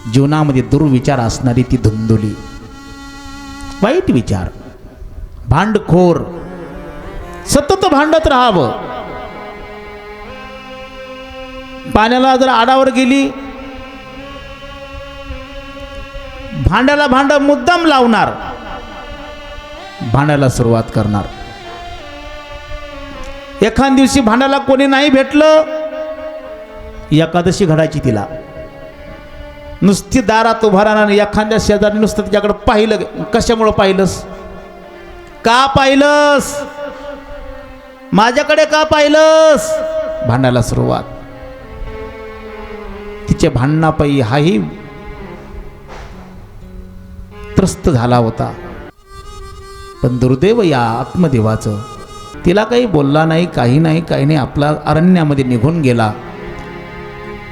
जीवनामध्ये दुर्विचार असणारी ती धुंदुली, वाईट विचार, भांडखोर, सतत भांडत राहावं. पाण्याला जर आडावर गेली, भांड्याला भांड मुद्दाम लावणार, भांड्याला सुरुवात करणार. एखाद दिवशी भांड्याला कोणी नाही भेटलं, एकादशी घडायची तिला. नुसती दारात उभा राहणार, एखाद्या शेजारी नुसतं तिच्याकडे पाहिलं. कशामुळं पाहिलंस, का पाहिलंस, माझ्याकडे का पाहिलंस, भांडायला सुरुवात. तिचे भांडणापायी हाही त्रस्त झाला होता. पण दुर्दैव या आत्मदेवाचं, तिला काही बोलला नाही, काही नाही. आपला अरण्यामध्ये निघून गेला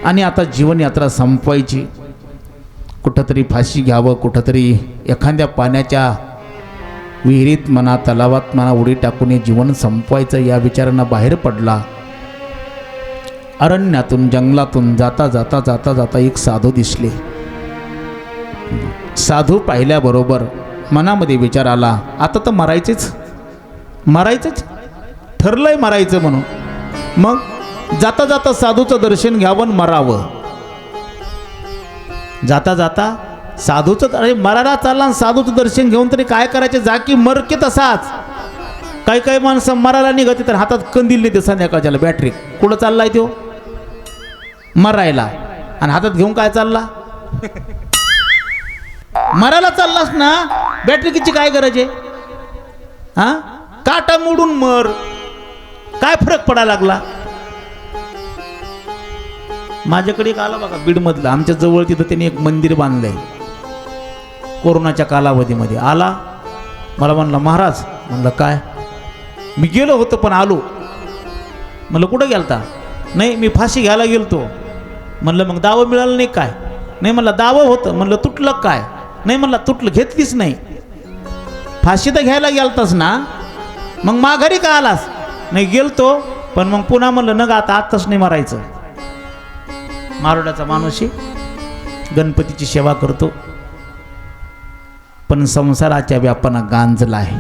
आणि आता जीवनयात्रा संपवायची. कुठंतरी फाशी घ्यावं, कुठंतरी एखाद्या पाण्याच्या विहिरीत म्हणा, तलावात म्हणा उडी टाकून हे जीवन संपवायचं या विचारांना बाहेर पडला. अरण्यातून, जंगलातून जाता जाता जाता जाता एक साधू दिसले. साधू पाहिल्याबरोबर मनामध्ये विचार आला, आता तर मरायचंच ठरलंय मरायचं म्हणून. मग जाता जाता साधूचं दर्शन घ्यावं, मरावं. जाता जाता साधूचं, अरे मरायला चालला, साधूचं दर्शन घेऊन तरी काय करायचे, जा की मर की तसाच. काही माणसं मरायला निघते तर हातात कंदील नेते संध्याकाळच्याला बॅटरी. कुठं चाललाय तो, मरायला, आणि हातात घेऊन काय चालला, मरायला चाललास ना, बॅटरीची काय गरज आहे. हा, काटा मोडून मर, काय फरक पडायला लागला. माझ्याकडे एक आला बघा, बीडमधला, आमच्या जवळ तिथं त्यांनी एक मंदिर बांधलंय. कोरोनाच्या कालावधीमध्ये आला, मला म्हणला महाराज. म्हणलं काय, मी गेलो होतो पण आलो. म्हणलं कुठं गेलता, नाही मी फाशी घ्यायला गेलतो. म्हणलं मग दावं मिळालं नाही काय, नाही म्हणलं दावं होतं. म्हणलं तुटलं काय, नाही म्हणलं तुटलं, घेतलीच नाही. फाशी तर घ्यायला गेलतास ना, मग माघारी का आलास, नाही गेलतो पण मग पुन्हा म्हणलं नग आता आत्ताच नाही मारायचं. मारोड्याचा माणूसही गणपतीची सेवा करतो, पण संसाराच्या व्यापानं गांजला आहे.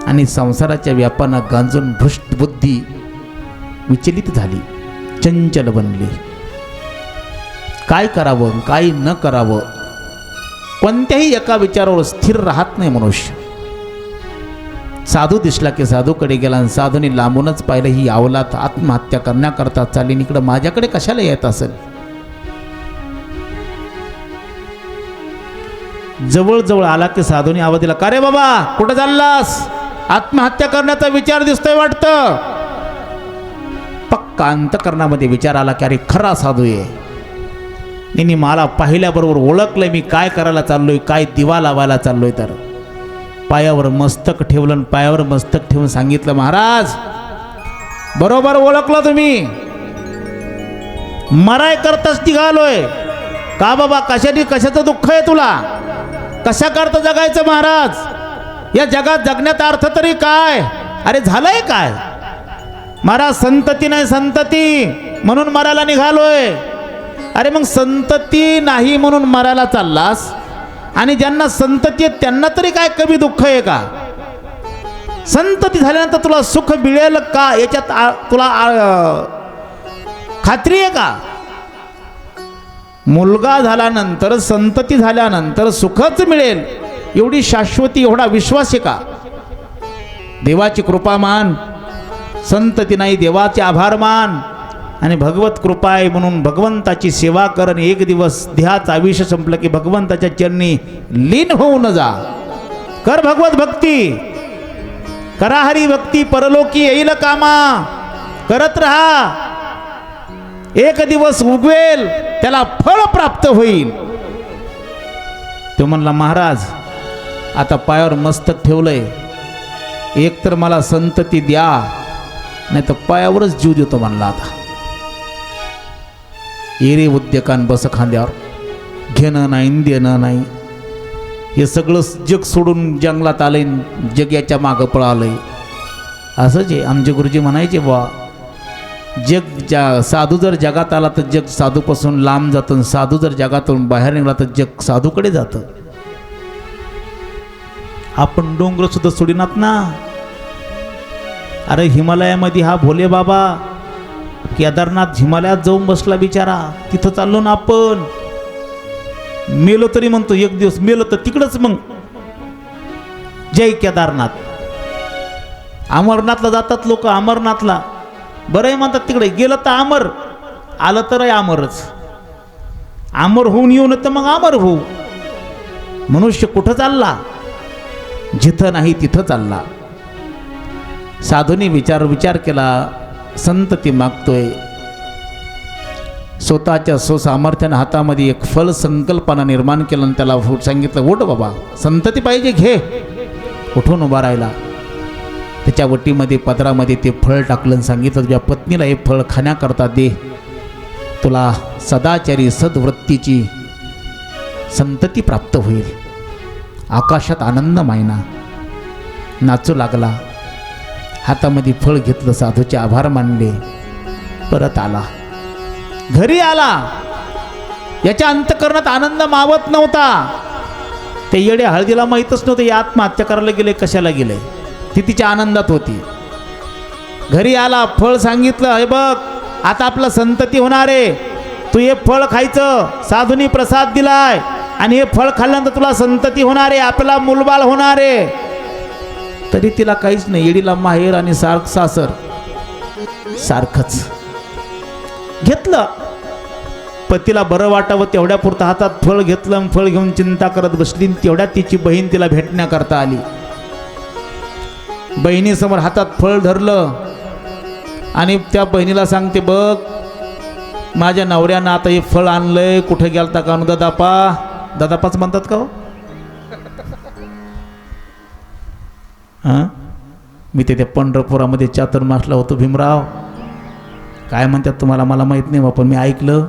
आणि संसाराच्या व्यापानं गांजून भ्रष्ट बुद्धी विचलित झाली, चंचल बनली. काय करावं, काय न करावं, कोणत्याही एका विचारावर स्थिर राहत नाही मनुष्य. साधू दिसला की साधूकडे गेला, आणि साधूने लांबूनच पाहिलं, ही अवलाद आत्महत्या करण्याकरता चालली, इकडं माझ्याकडे कशाला येत असेल. जवळ आला की साधूने आवाज दिला, का रे बाबा कुठं चाललास, आत्महत्या करण्याचा विचार दिसतोय वाटतं. पक्का अंतकरणामध्ये विचार आला की अरे खरा साधू आहे. त्यांनी मला पाहिल्याबरोबर ओळखलंय मी काय करायला चाललोय, काय दिवा लावायला चाललोय. तर पायावर मस्तक ठेवलं, पायावर मस्तक ठेवून सांगितलं, महाराज बरोबर ओळखलं तुम्ही, मराय करताच निघालोय. का बाबा, कशाचं दुःख आहे तुला, कशा करता जगायचं महाराज, या जगात जगण्याचा अर्थ तरी काय. अरे झालंय काय महाराज, संतती नाही संतती म्हणून मरायला निघालोय. अरे मग संतती नाही म्हणून मरायला चाललास, आणि ज्यांना संतती आहे त्यांना तरी काय कमी दुःख आहे का. संतती झाल्यानंतर तुला सुख मिळेल का, याच्यात तुला खात्री आहे का. मुलगा झाल्यानंतर, संतती झाल्यानंतर सुखच मिळेल एवढी शाश्वती, एवढा विश्वास आहे का. देवाची कृपा मान, संतती नाही देवाचे आभार मान, आणि भगवत कृपा आहे म्हणून भगवंताची सेवा कर. आणि एक दिवस देहाचं आयुष्य संपलं की भगवंताच्या चरणी लीन होऊन जा. कर भगवत भक्ती, करा हरी भक्ती, परलोकी येईल कामा. करत राहा, एक दिवस उगवेल, त्याला फळ प्राप्त होईल. तो म्हणला, महाराज आता पायावर मस्तक ठेवलंय, एक तर मला संतती द्या, नाही तर पायावरच जीव देतो म्हणला. आता एरे उद्योगान बस खांद्यावर, घेणं नाही देणं नाही, हे सगळं जग सोडून जंगलात आलंय, जग याच्या मागं पळालंय. असंच आहे. आमचे गुरुजी म्हणायचे, बा साधू जर जगात आला तर जग साधूपासून लांब जातं, साधू जर जगातून बाहेर निघाला तर जग साधूकडे जातं. आपण डोंगर सुद्धा सोडिनात ना. अरे हिमालयामध्ये हा भोले बाबा केदारनाथ हिमालयात जाऊन बसला बिचारा. तिथं चाललो ना आपण. मेलो तरी म्हणतो एक दिवस मेलो तर तिकडंच मग जय केदारनाथ. अमरनाथला जातात लोक. अमरनाथला बरंही म्हणतात तिकडे गेलं तर अमर, आलं तर अमरच. अमर होऊन येऊन तर मग अमर होऊ. मनुष्य कुठं चालला? जिथं नाही तिथं चालला. साधूने विचार केला. संतती मागतोय. स्वतःच्या स्वसामर्थ्याने हातामध्ये एक फल संकल्पना निर्माण केलं आणि त्याला सांगितलं उठ बाबा, संतती पाहिजे घे. उठून उभा राहिला. त्याच्या वटीमध्ये पदरामध्ये ते फळ टाकलं आणि सांगितलं तुझ्या पत्नीला हे फळ खाण्याकरता दे. तुला सदाचारी सद्वृत्तीची संतती प्राप्त होईल. आकाशात आनंद मायना. नाचू लागला. हातामध्ये फळ घेतलं. साधूचे आभार मानले. परत आला. घरी आला. याच्या अंतःकरणात आनंद मावत नव्हता. ते येडे हळदीला माहीतच नव्हतं या आत्महत्या करायला गेले कशाला गेले. ती तिच्या आनंदात होती. घरी आला. फळ सांगितलं हे बघ आता आपलं संतती होणार आहे. तू हे फळ खायचं. साधूनी प्रसाद दिलाय आणि हे फळ खाल्ल्यानंतर तुला संतती होणार आहे. आपला मुलबाळ होणार आहे. तरी तिला काहीच नाही. येडीला माहेर आणि सासर सारखंच. घेतलं. पतीला बरं वाटावं तेवढ्या पुरतं हातात फळ घेतलं. फळ घेऊन चिंता करत बसली. तेवढ्यात तिची बहीण तिला भेटण्याकरता आली. बहिणीसमोर हातात फळ धरलं आणि त्या बहिणीला सांगते बघ माझ्या नवऱ्यानं आता हे फळ आणलंय. कुठे गेलता का दादापा? दादापाच म्हणतात का हो? हां मी ते पंढरपुरामध्ये चातुर्मासला होतो भीमराव. काय म्हणतात तुम्हाला मला माहीत नाही पण मी ऐकलं.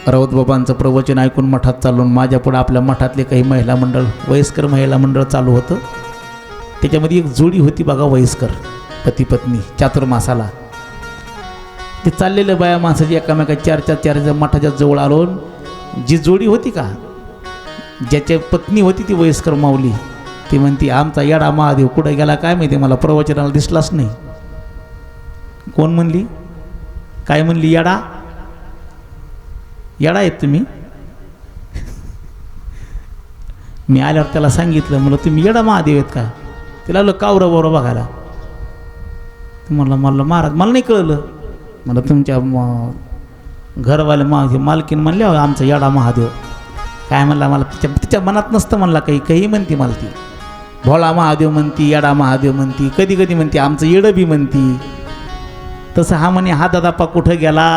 राऊत बाबांचं प्रवचन ऐकून मठात चालून माझ्या पुढे आपल्या मठातले काही महिला मंडळ वयस्कर महिला मंडळ चालू होतं. त्याच्यामध्ये एक जोडी होती बघा वयस्कर पती पत्नी चातुर्मासाला. ते चाललेलं बाया माणसाची एकामेका चार मठाच्या जवळ आलो. जी जोडी होती का ज्याच्या पत्नी होती ती वयस्कर माऊली ती म्हणती आमचा येडा महादेव कुठं गेला काय माहिती मला प्रवचनाला दिसलाच नाही. कोण म्हणली? काय म्हणली? येडा येडा आहेत तुम्ही. मी आल्यावर त्याला सांगितलं म्हणलं तुम्ही येडा महादेव आहेत का? तिला आलं कावरं बरं बघायला. म्हणलं महाराज मला नाही कळलं. मला तुमच्या घरवाले मालकीन म्हणले आमचा येडा महादेव. काय म्हणला मला तिच्या मनात नसतं म्हणला. काही म्हणती मला ती भोळा महादेव म्हणती येडा महादेव म्हणती कधी कधी म्हणती आमचं येडं बी म्हणती. तसं हा म्हणे हा दादापा कुठं गेला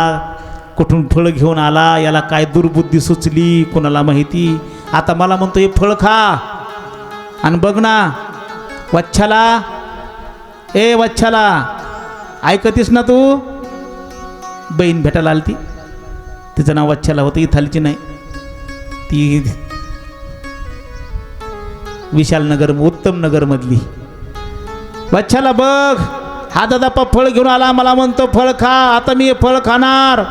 कुठून फळ घेऊन आला याला काय दुर्बुद्धी सुचली कोणाला माहिती. आता मला म्हणतो हे फळ खा आणि बघ ना वच्छला ए वच्छला ऐकतीस ना तू. बहीण भेटायला आली ती. तिचं नाव वच्छला होतं. इथालची नाही ती विशालनगर उत्तम नगर मधली. वच्छला बघ हा दादापा फळ घेऊन आला मला म्हणतो फळ खा. आता मी हे फळ खाणार.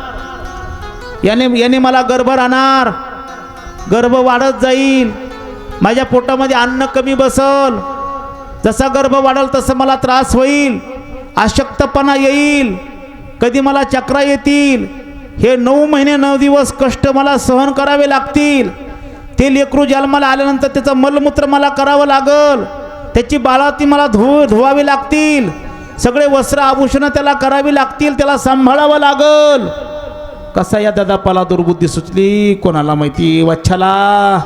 याने मला गर्भ राहणार. गर्भ वाढत जाईल. माझ्या पोटामध्ये अन्न कमी बसल. जसा गर्भ वाढेल तसं मला त्रास होईल. अशक्तपणा येईल. कधी मला चक्रा येतील. हे 9 महिने 9 दिवस कष्ट मला सहन करावे लागतील. ते लेकरू जन्माला आल्यानंतर त्याचं मलमूत्र मला करावं लागल. त्याची बाळाती मला धुवावी लागतील. सगळे वस्त्र आभूषणं त्याला करावी लागतील. त्याला सांभाळावं लागल. कसा या दादापाला दुर्बुद्धी सुचली कोणाला माहिती. वच्छला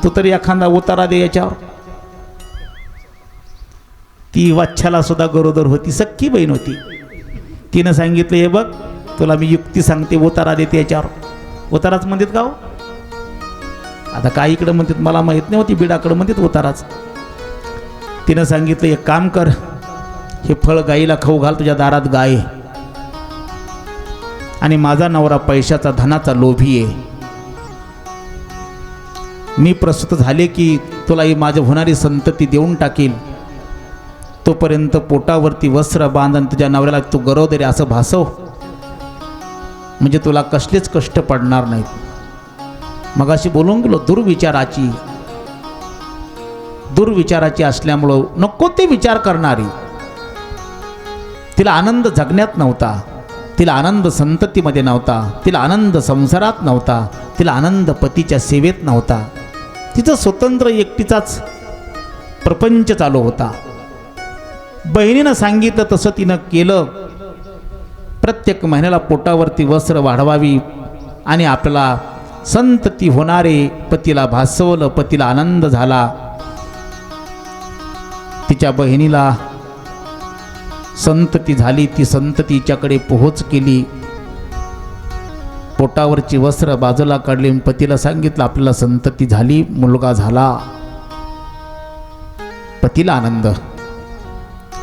तू तरी एखादा उतारा दे याच्यावर. ती वच्छला सुद्धा गरोदर होती. सख्खी बहीण होती. तिनं सांगितलं हे बघ तुला मी युक्ती सांगते उतारा देते याच्यावर. उताराच म्हणतात का हो? आता काय इकडं म्हणतात मला माहीत नाही होती. बिडाकडं म्हणतात उताराच. तिनं सांगितलं एक काम कर हे फळ गाईला खाऊ घाल. तुझ्या दारात गाय आणि माझा नवरा पैशाचा धनाचा लोभी आहे. मी प्रसूत झाले की तुला ही माझी होणारी संतती देऊन टाकील. तोपर्यंत पोटावरती वस्त्र बांधून तुझ्या नवऱ्याला तू गरोदरी असं भासव, म्हणजे तुला कसलेच कष्ट पडणार नाहीत. मगाशी बोलून गेलो दुर्विचाराची असल्यामुळं नको ते विचार करणारी. तिला आनंद जगण्यात नव्हता, तिला आनंद संततीमध्ये नव्हता, तिला आनंद संसारात नव्हता, तिला आनंद पतीच्या सेवेत नव्हता. तिचं स्वतंत्र एकटीचाच प्रपंच चालू होता. बहिणीनं सांगितलं तसं तिनं केलं. प्रत्येक महिन्याला पोटावरती वस्त्र वाढवावी आणि आपल्याला संतती होणारे पतीला भासवलं. पतीला आनंद झाला. तिच्या बहिणीला संतती झाली. ती संततीच्याकडे पोहोच केली. पोटावरची वस्त्र बाजूला काढली. पतीला सांगितलं आपल्याला संतती झाली, मुलगा झाला. पतीला आनंद.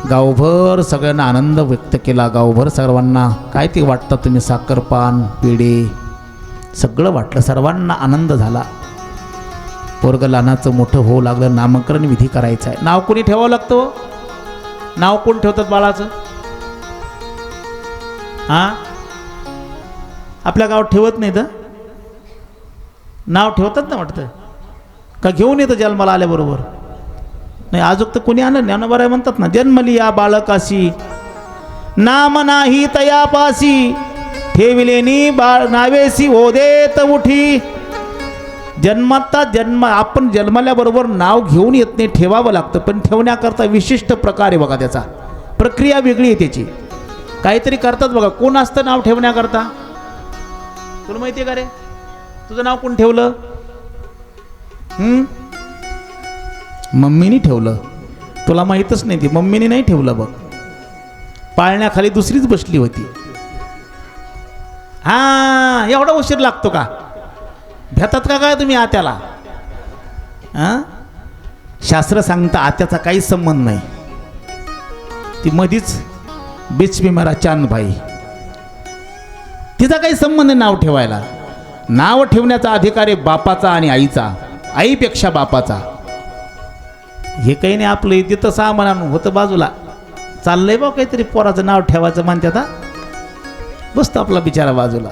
गावभर सगळ्यांना आनंद व्यक्त केला. गावभर सर्वांना काय ते वाटतं तुम्ही, साखर पान पेढे सगळं वाटलं. सर्वांना आनंद झाला. पोरगं लहानाचं मोठं होऊ लागलं. नामकरण विधी करायचा आहे. नाव कोणी ठेवावं लागतं? नाव कोण ठेवतात बाळाचं? हां, आपल्या गावात ठेवत नाही तर नाव ठेवतात ना वाटतं का? घेऊन येतं जन्माला आल्याबरोबर? नाही, अजून तर कोणी आणलं ज्ञानोबा म्हणतात ना, जन्मली या बाळकाशी नाम नाही तयापासी, ठेविलेनी बाळ नावेसी ओदेत उठी. आपण जन्मल्याबरोबर नाव घेऊन येत नाही, ठेवावं लागतं. पण ठेवण्याकरता विशिष्ट प्रकार आहे बघा, त्याचा प्रक्रिया वेगळी आहे त्याची. काहीतरी करतात बघा. कोण असतं नाव ठेवण्याकरता? तुला माहिती आहे का रे? तुझं नाव कोण ठेवलं? मम्मीने ठेवलं. तुला माहीतच नाही. ती मम्मीने नाही ठेवलं बघ. पाळण्याखाली दुसरीच बसली होती. हां, एवढा उशीर लागतो का? भेटतात का काय तुम्ही आत्याला? हां, शास्त्र सांगता आत्याचा काहीच संबंध नाही. ती मधीच बिचमी मारा चांदबाई, तिचा काही संबंध नाही नाव ठेवायला. नाव ठेवण्याचा अधिकार आहे बापाचा आणि आईचा, आईपेक्षा बापाचा. हे काही नाही. आपलं तिथं सामान होतं बाजूला, चाललंय बा काहीतरी पोराचं नाव ठेवायचं म्हणतात. बसतो आपला बिचारा बाजूला.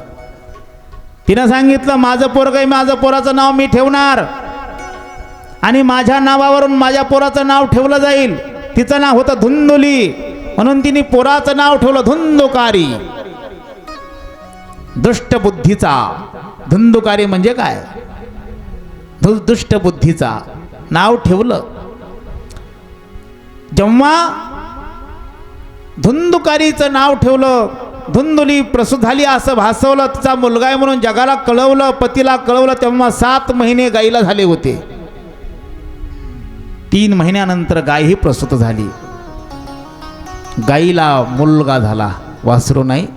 तिनं सांगितलं माझं पोरग आहे, माझं पोराचं नाव मी ठेवणार आणि माझ्या नावावरून माझ्या पोराचं नाव ठेवलं जाईल. तिचं नाव होतं धुंदुली, म्हणून तिने पोराचं नाव ठेवलं धुंदुकारी. दुष्ट बुद्धीचा. धुंदुकारी म्हणजे काय? दुष्ट बुद्धीचा नाव ठेवलं. जेव्हा धुंदुकारीचं नाव ठेवलं, धुंदुली प्रसूत झाली असं भासवलं, तिचा मुलगा आहे म्हणून जगाला कळवलं, पतीला कळवलं, तेव्हा 7 महिने गाईला झाले होते. 3 महिन्यानंतर गायही प्रसूत झाली. गाईला मुलगा झाला, वासरू नाही.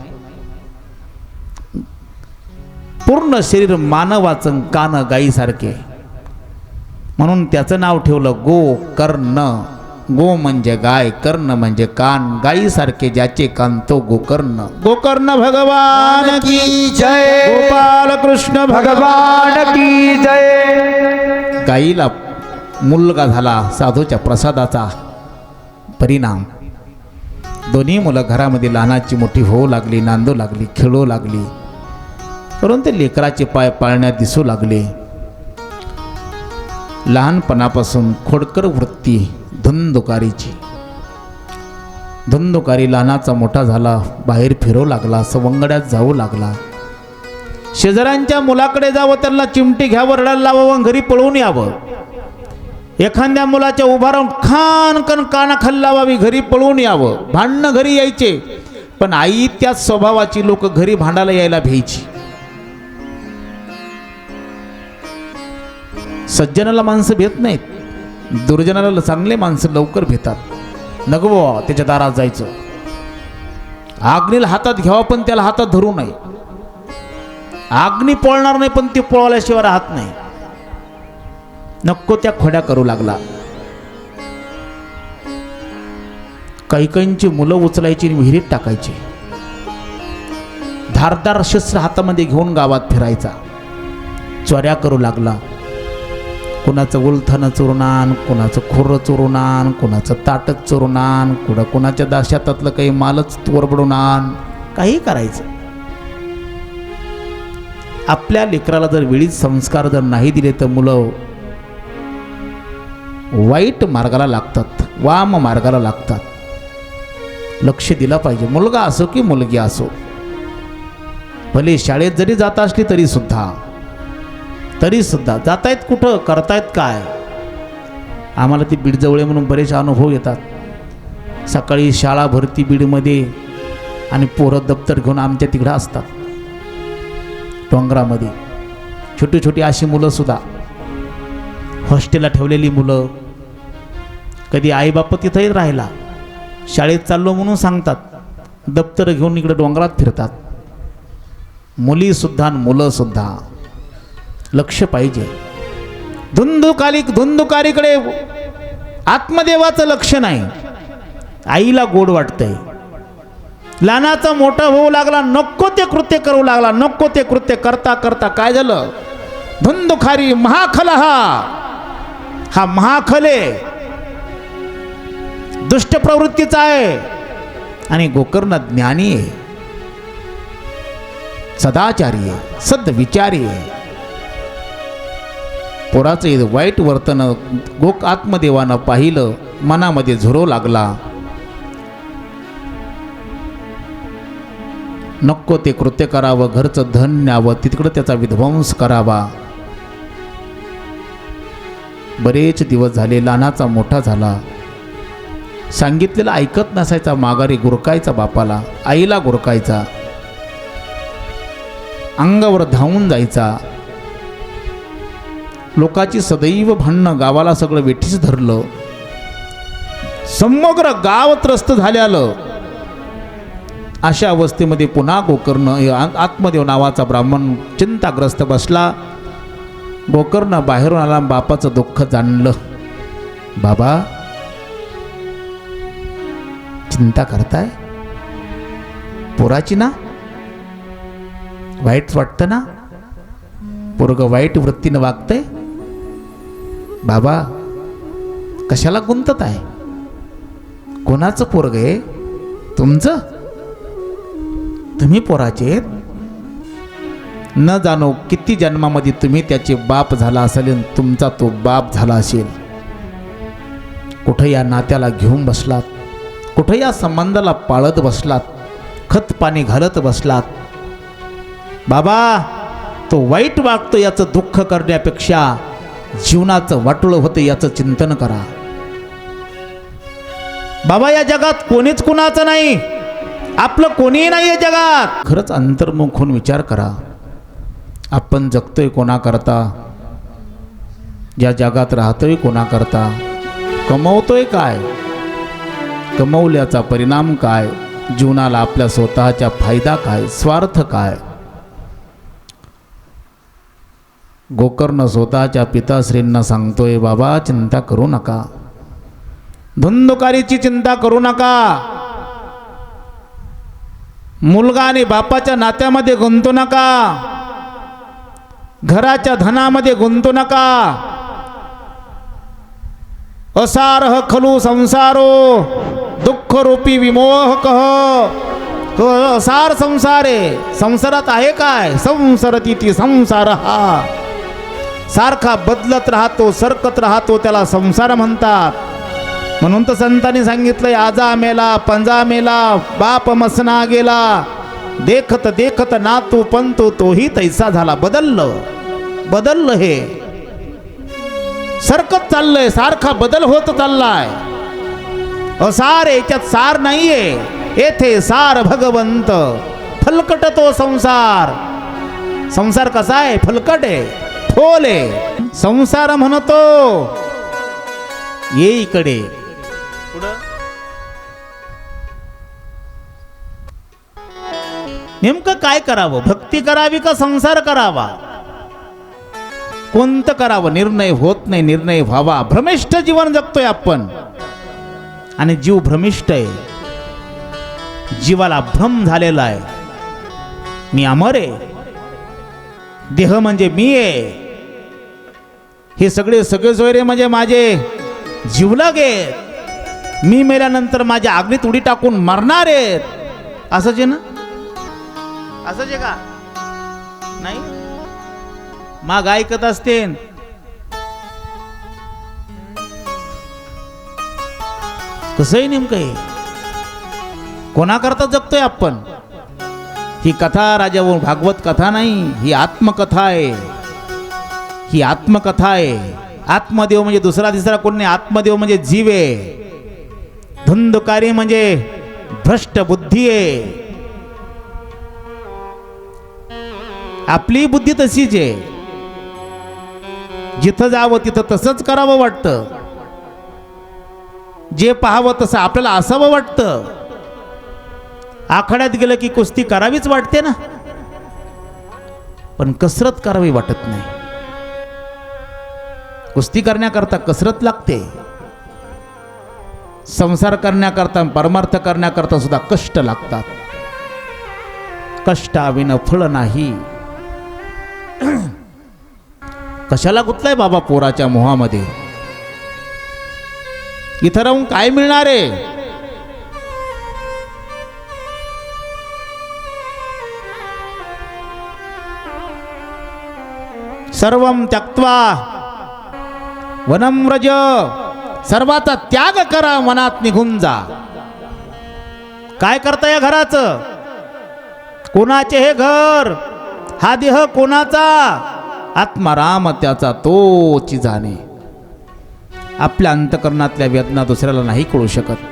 पूर्ण शरीर मानवाचं, कान गाईसारखे, म्हणून त्याचं नाव ठेवलं गोकर्ण. गो म्हणजे गाय, कर्ण म्हणजे कान. गाईसारखे ज्याचे कान तो गोकर्ण. गोकर्ण भगवान की जय. गोपाल कृष्ण भगवान की जय. गाईला मुलगा झाला, साधूच्या प्रसादाचा परिणाम. दोन्ही मुलं घरामध्ये लहानाची मोठी होऊ लागली, नांदू लागली, खेळू लागली. परंतु लेकराचे पाय पाळण्यात दिसू लागले. लहानपणापासून खोडकर वृत्ती धुंदुकारीची. धुंदुकारी लहानाचा मोठा झाला, बाहेर फिरू लागला, सवंगड्यात जाऊ लागला. शेजाऱ्यांच्या मुलाकडे जावं, त्यांना चिमटी घ्यावं, रडायला लावावं, घरी पळवून यावं. एखाद्या मुलाच्या उभा राहून खान कानाखाली लावावी, घरी पळवून यावं. भांडणं घरी यायचे, पण आई त्याच स्वभावाची लोक घरी भांडायला यायला भ्यायची. सज्जनाला माणसं भेट नाहीत, दुर्जनाला चांगले माणसं लवकर भेटतात. नगवा त्याच्या दारात जायचं, आग्नीला हातात घ्यावा पण त्याला हातात धरू नये. आग्नी पळणार नाही पण ती पळवल्याशिवाय राहत नाही. नको त्या खोड्या करू लागला. काही मुलं उचलायची आणि विहिरीत टाकायची. धारदार शस्त्र हातामध्ये घेऊन गावात फिरायचा. चोऱ्या करू लागला. कुणाचं उलथानं चोरून आण, कुणाचं खोरं चोरून आण, कुणाचं ताटच चोरून आण, कुणाच्या दाशातातलं काही मालच तोरबडून आण, काही करायचं. आपल्या लेकराला जर वेळीच संस्कार जर नाही दिले तर मुलं वाईट मार्गाला लागतात, वाम मार्गाला लागतात. लक्ष दिलं पाहिजे. मुलगा असो की मुलगी असो, भले शाळेत जरी जात असली तरी सुद्धा जातायत कुठं, करतायत काय. आम्हाला ती बीडजवळ म्हणून बरेच अनुभव येतात. सकाळी शाळा भरती बीडमध्ये आणि पोरं दप्तर घेऊन आमच्या तिकडं असतात. डोंगरामध्ये छोटी छोटी अशी मुलं सुद्धा, हॉस्टेलला ठेवलेली मुलं, कधी आईबाप तिथंही राहिला, शाळेत चाललो म्हणून सांगतात, दप्तर घेऊन इकडे डोंगरात फिरतात. मुलीसुद्धा मुलंसुद्धा. लक्ष पाहिजे. धुंदुकारीकडे आत्मदेवाचं लक्ष नाही. आईला गोड वाटतंय. लहानाचा मोठा होऊ लागला, नको ते कृत्य करू लागला. नको ते कृत्य करता करता काय झालं, धुंदुखारी महाखल, हा महाखल आहे, दुष्ट प्रवृत्तीचा आहे. आणि गोकर्ण ज्ञानी आहे, सदाचारी आहे, सद्विचारी आहे. पोराचं वाईट वर्तन आत्मदेवानं पाहिलं, मनामध्ये झुरो लागला. नको ते कृत्य करावं, घरचं धन न्यावं, तिकडं त्याचा विध्वंस करावा. बरेच दिवस झाले. लहानाचा मोठा झाला, सांगितलेलं ऐकत नसायचा, माघारी गुरकायचा, बापाला आईला गुरकायचा, अंगावर धावून जायचा. लोकाची सदैव भांडणं, गावाला सगळं वेठीच धरलं. समग्र गाव त्रस्त झालेलं. अशा अवस्थेमध्ये पुन्हा गोकर्ण आत्मदेव नावाचा ब्राह्मण चिंताग्रस्त बसला. गोकर्ण बाहेरून आला, बापाचं दुःख जाणलं. बाबा, चिंता करताय पोराची ना? वाईट वाटतं ना? पोरगं वाईट वृत्तीनं वागतंय. बाबा, कशाला गुंतत आहे? कोणाचं पोरग आहे? तुमचं? तुम्ही पोराचे न जाणो किती जन्मामध्ये तुम्ही त्याचे बाप झाला असेल, तुमचा तो बाप झाला असेल. कुठं या नात्याला घेऊन बसलात, कुठं या संबंधाला पाळत बसलात, खत पाणी घालत बसलात. बाबा, तो वाईट वागतो याचं दुःख करण्यापेक्षा जीवनाचं वाटोळं होतं याचं चिंतन करा. बाबा, या जगात कोणीच कुणाचं नाही, आपलं कोणीही नाही या जगात. खरंच अंतर्मुख होऊन विचार करा. आपण जगतोय कोणाकरता? या जगात राहतोय कोणाकरता? कमवतोय काय? कमवल्याचा परिणाम काय? जीवनाला आपल्या स्वतःचा फायदा काय? स्वार्थ काय? गोकर्ण स्वतःच्या पिताश्रींना सांगतोय, बाबा चिंता करू नका, धुंदुकारीची चिंता करू नका. मुलगा आणि बापाच्या नात्यामध्ये गुंतू नका, घराच्या धनामध्ये गुंतू नका. असारह खलू संसारो दुःख रूपी विमोहकः. तो असार संसार आहे. संसारात आहे काय? संसरती ती संसार, हा सारखा बदलत राहतो, सरकत राहतो, त्याला संसार म्हणतात. म्हणून तर संतांनी सांगितलंय, आजा मेला पंजा मेला बाप मसना गेला, देखत देखत नातू पंतू तोही तैसा झाला. बदललं हे सरकत चाललंय, सारखा बदल होत चाललाय. असार याच्यात सार नाहीये, येथे सार भगवंत. फलकट तो संसार. संसार कसा आहे? फलकट आहे, फोल आहे. संसार म्हणतो ये इकडे. नेमकं काय करावं? भक्ती करावी का संसार करावा? कोणतं करावं? निर्णय होत नाही. निर्णय व्हावा. भ्रमिष्ठ जीवन जगतोय आपण आणि जीव भ्रमिष्ठ आहे. जीवाला भ्रम झालेला आहे. मी अमर आहे, देह म्हणजे मी आहे, हे सगळे सगळे सोयरे म्हणजे माझे जीवलगे, मी मेल्यानंतर माझ्या अग्नीत उडी टाकून मरणार आहेत, असंच आहे ना? असंच आहे का? नाही माग ऐकत असते. कसंही नेमकं आहे, कोणाकरता जगतोय आपण? ही कथा राजा भागवत कथा नाही, ही आत्मकथा आहे. ही आत्मकथा आहे. आत्मदेव म्हणजे दुसरा तिसरा कोण नाही, आत्मदेव म्हणजे जीव आहे. धुंदकारी म्हणजे भ्रष्ट बुद्धी आहे. आपली बुद्धी तशीच आहे, जिथं जावं तिथं तसंच करावं वाटतं, जे पाहावं तसं आपल्याला असावं वाटतं. आखाड्यात गेलं की कुस्ती करावीच वाटते ना, पण कसरत करावी वाटत नाही. कुस्ती करण्याकरता कसरत लागते, संसार करण्याकरता परमार्थ करण्याकरता सुद्धा कष्ट लागतात. कष्टाविना फळ नाही. कशाला गुंतलाय बाबा पोराच्या मोहामध्ये? इथं राहून काय मिळणार आहे? सर्वं त्यक्त्वा वनं व्रज, सर्वाचा त्याग करा, वनात निघून जा. काय करता या घराचं? कोणाचे हे घर? हा देह कोणाचा? आत्माराम त्याचा तोची जाणे. आपल्या अंतकरणातल्या वेदना दुसऱ्याला नाही कळू शकत.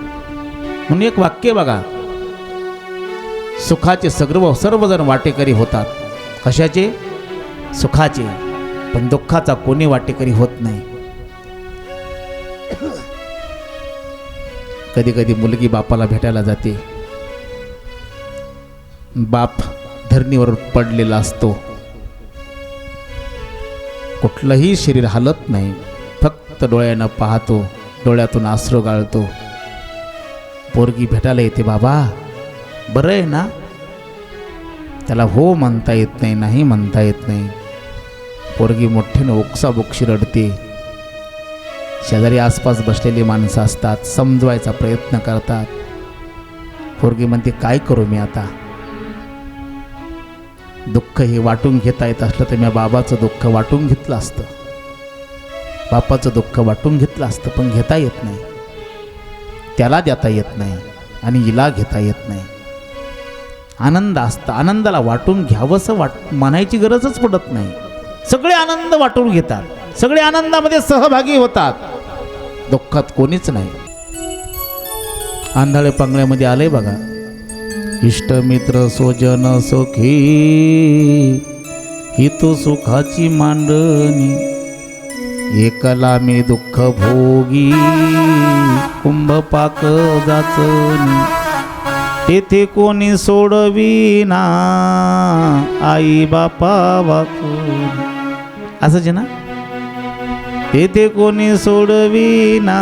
म्हणून एक वाक्य बघा, सुखाचे सर्वजण वाटेकरी होतात. कशाचे? सुखाचे. पण दुःखाचा कोणी वाटेकरी होत नाही. कधी कधी मुलगी बापाला भेटायला जाते, बाप धरणीवर पडलेला असतो, कुठलंही शरीर हलत नाही, फक्त डोळ्यानं पाहतो, डोळ्यातून अश्रू गाळतो. पोरगी भेटायला येते, बाबा बरं आहे ना? त्याला हो म्हणता येत नाही, नाही म्हणता येत नाही. पोरगी मोठ्यानं ओक्साबोक्षी रडते. शेजारी आसपास बसलेली माणसं असतात, समजवायचा प्रयत्न करतात. पोरगी म्हणते, काय करू मी आता? दुःख हे वाटून घेता येत असलं तर मी बाबाचं दुःख वाटून घेतलं असतं, बापाचं दुःख वाटून घेतलं असतं, पण घेता येत नाही. त्याला देता येत नाही आणि हिला घेता येत नाही. आनंद असतं, आनंदाला वाटून घ्यावंसं म्हणायची गरजच पडत नाही. सगळे आनंद वाटून घेतात, सगळे आनंदामध्ये सहभागी होतात, दुःखात कोणीच नाही. आंधळे पांगळ्यामध्ये आले बघा, इष्टमित्र स्वजन सखी हितो सुखाची मांडणी, एकला मी दुःख भोगी कुंभपाक जाचनी, तेथे कोणी सोडविना आई बापा वाचून. असंच आहे ना? तेथे कोणी सोडविना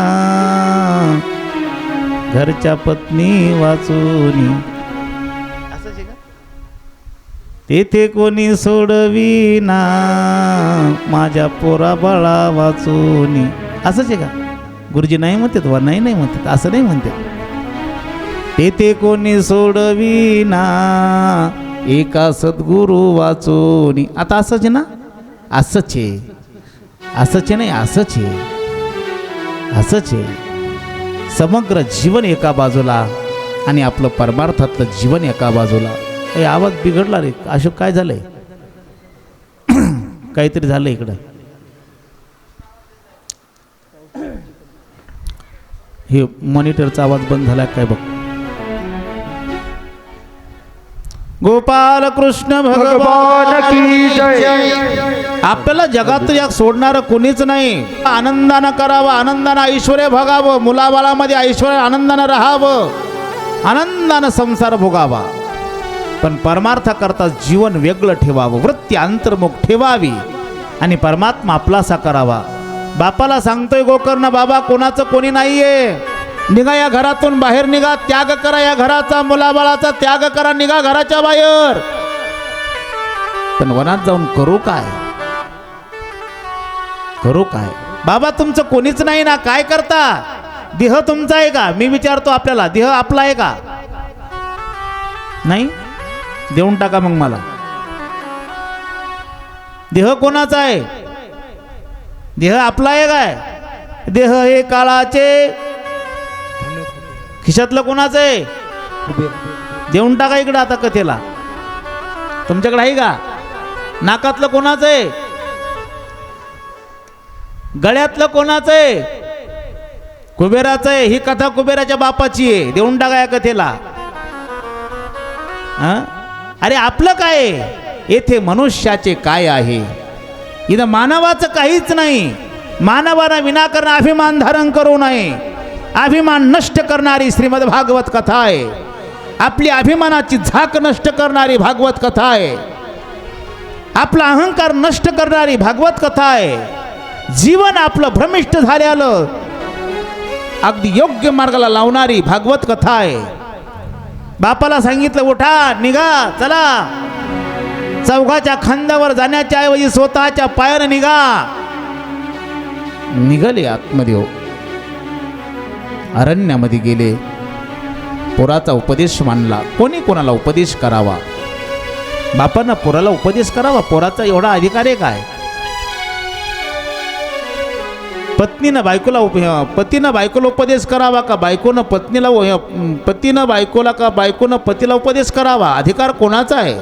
घरच्या पत्नी वाचून. असंच आहे का? तेथे कोणी सोडविना माझ्या पोरा बाळा वाचून. असंच आहे का? गुरुजी नाही म्हणतात वा? नाही नाही म्हणतात, असं नाही म्हणतात. तेथे कोणी सोडविना एका सद्गुरु वाचून. आता असंच आहे ना? असंच आहे, असंच आहे, नाही असंच आहे, असंच आहे. समग्र जीवन एका बाजूला आणि आपलं परमार्थातलं जीवन एका बाजूला. हे आवाज बिघडला रे अशोक, काय झालंय? काहीतरी झालं इकडं. हे मॉनिटरचा आवाज बंद झाला काय बघ. गोपाल कृष्ण भगवान की जय. आपल्याला जगात जग सोडणारं कोणीच नाही. आनंदानं करावं, आनंदानं ऐश्वर भोगावं, मुलाबाळामध्ये ऐश्वर आनंदानं राहावं, आनंदानं संसार भोगावा. पण परमार्थ करता जीवन वेगळं ठेवावं, वृत्ती अंतर्मुख ठेवावी आणि परमात्मा आपलासा करावा. बापाला सांगतोय गोकर्ण, बाबा कोणाचं कोणी नाहीये, निघा या घरातून बाहेर निघा, त्याग करा या घराचा, मुलाबाळाचा त्याग करा, निघा घराच्या बाहेर. पण वनात जाऊन करू काय? करू काय? बाबा तुमचं कोणीच नाही ना, काय करता? देह तुमचा आहे का? मी विचारतो आपल्याला, देह आपला आहे का? नाही? देऊन टाका मग मला. देह कोणाचा आहे? देह आपला आहे काय? देह हे काळाचे, खिशातलं कोणाचं आहे? देऊन टाका इकडं आता कथेला. तुमच्याकडे आहे का? नाकातलं कोणाचं आहे? गळ्यातलं कोणाचं आहे? कुबेराचं आहे. ही कथा कुबेराच्या बापाची आहे. देऊन टाका या कथेला. अरे आपलं काय आहे? येथे मनुष्याचे काय आहे? इथं मानवाचं काहीच नाही. मानवानं विनाकारण अभिमान धारण करू नये. अभिमान नष्ट करणारी श्रीमद भागवत कथा आहे. आपली अभिमानाची झाक नष्ट करणारी भागवत कथा आहे. आपला अहंकार नष्ट करणारी भागवत कथा आहे. जीवन आपलं भ्रमिष्ट झालेलं अगदी योग्य मार्गाला लावणारी भागवत कथा आहे. बापाला सांगितलं उठा, निघा, चला. चौघाच्या खांद्यावर जाण्याच्या ऐवजी स्वतःच्या पायाने निघा. निघाले आत्मदेव. अरण्यामध्ये गेले. पोराचा उपदेश मानला. कोणी कोणाला उपदेश करावा? बापानं पोराला उपदेश करावा. पोराचा एवढा अधिकार आहे काय? पत्नीनं बायकोला उपदेश करावा का बायकोनं पत्नीला? पतीनं बायकोला का बायकोनं पतीला उपदेश करावा? अधिकार कोणाचा आहे?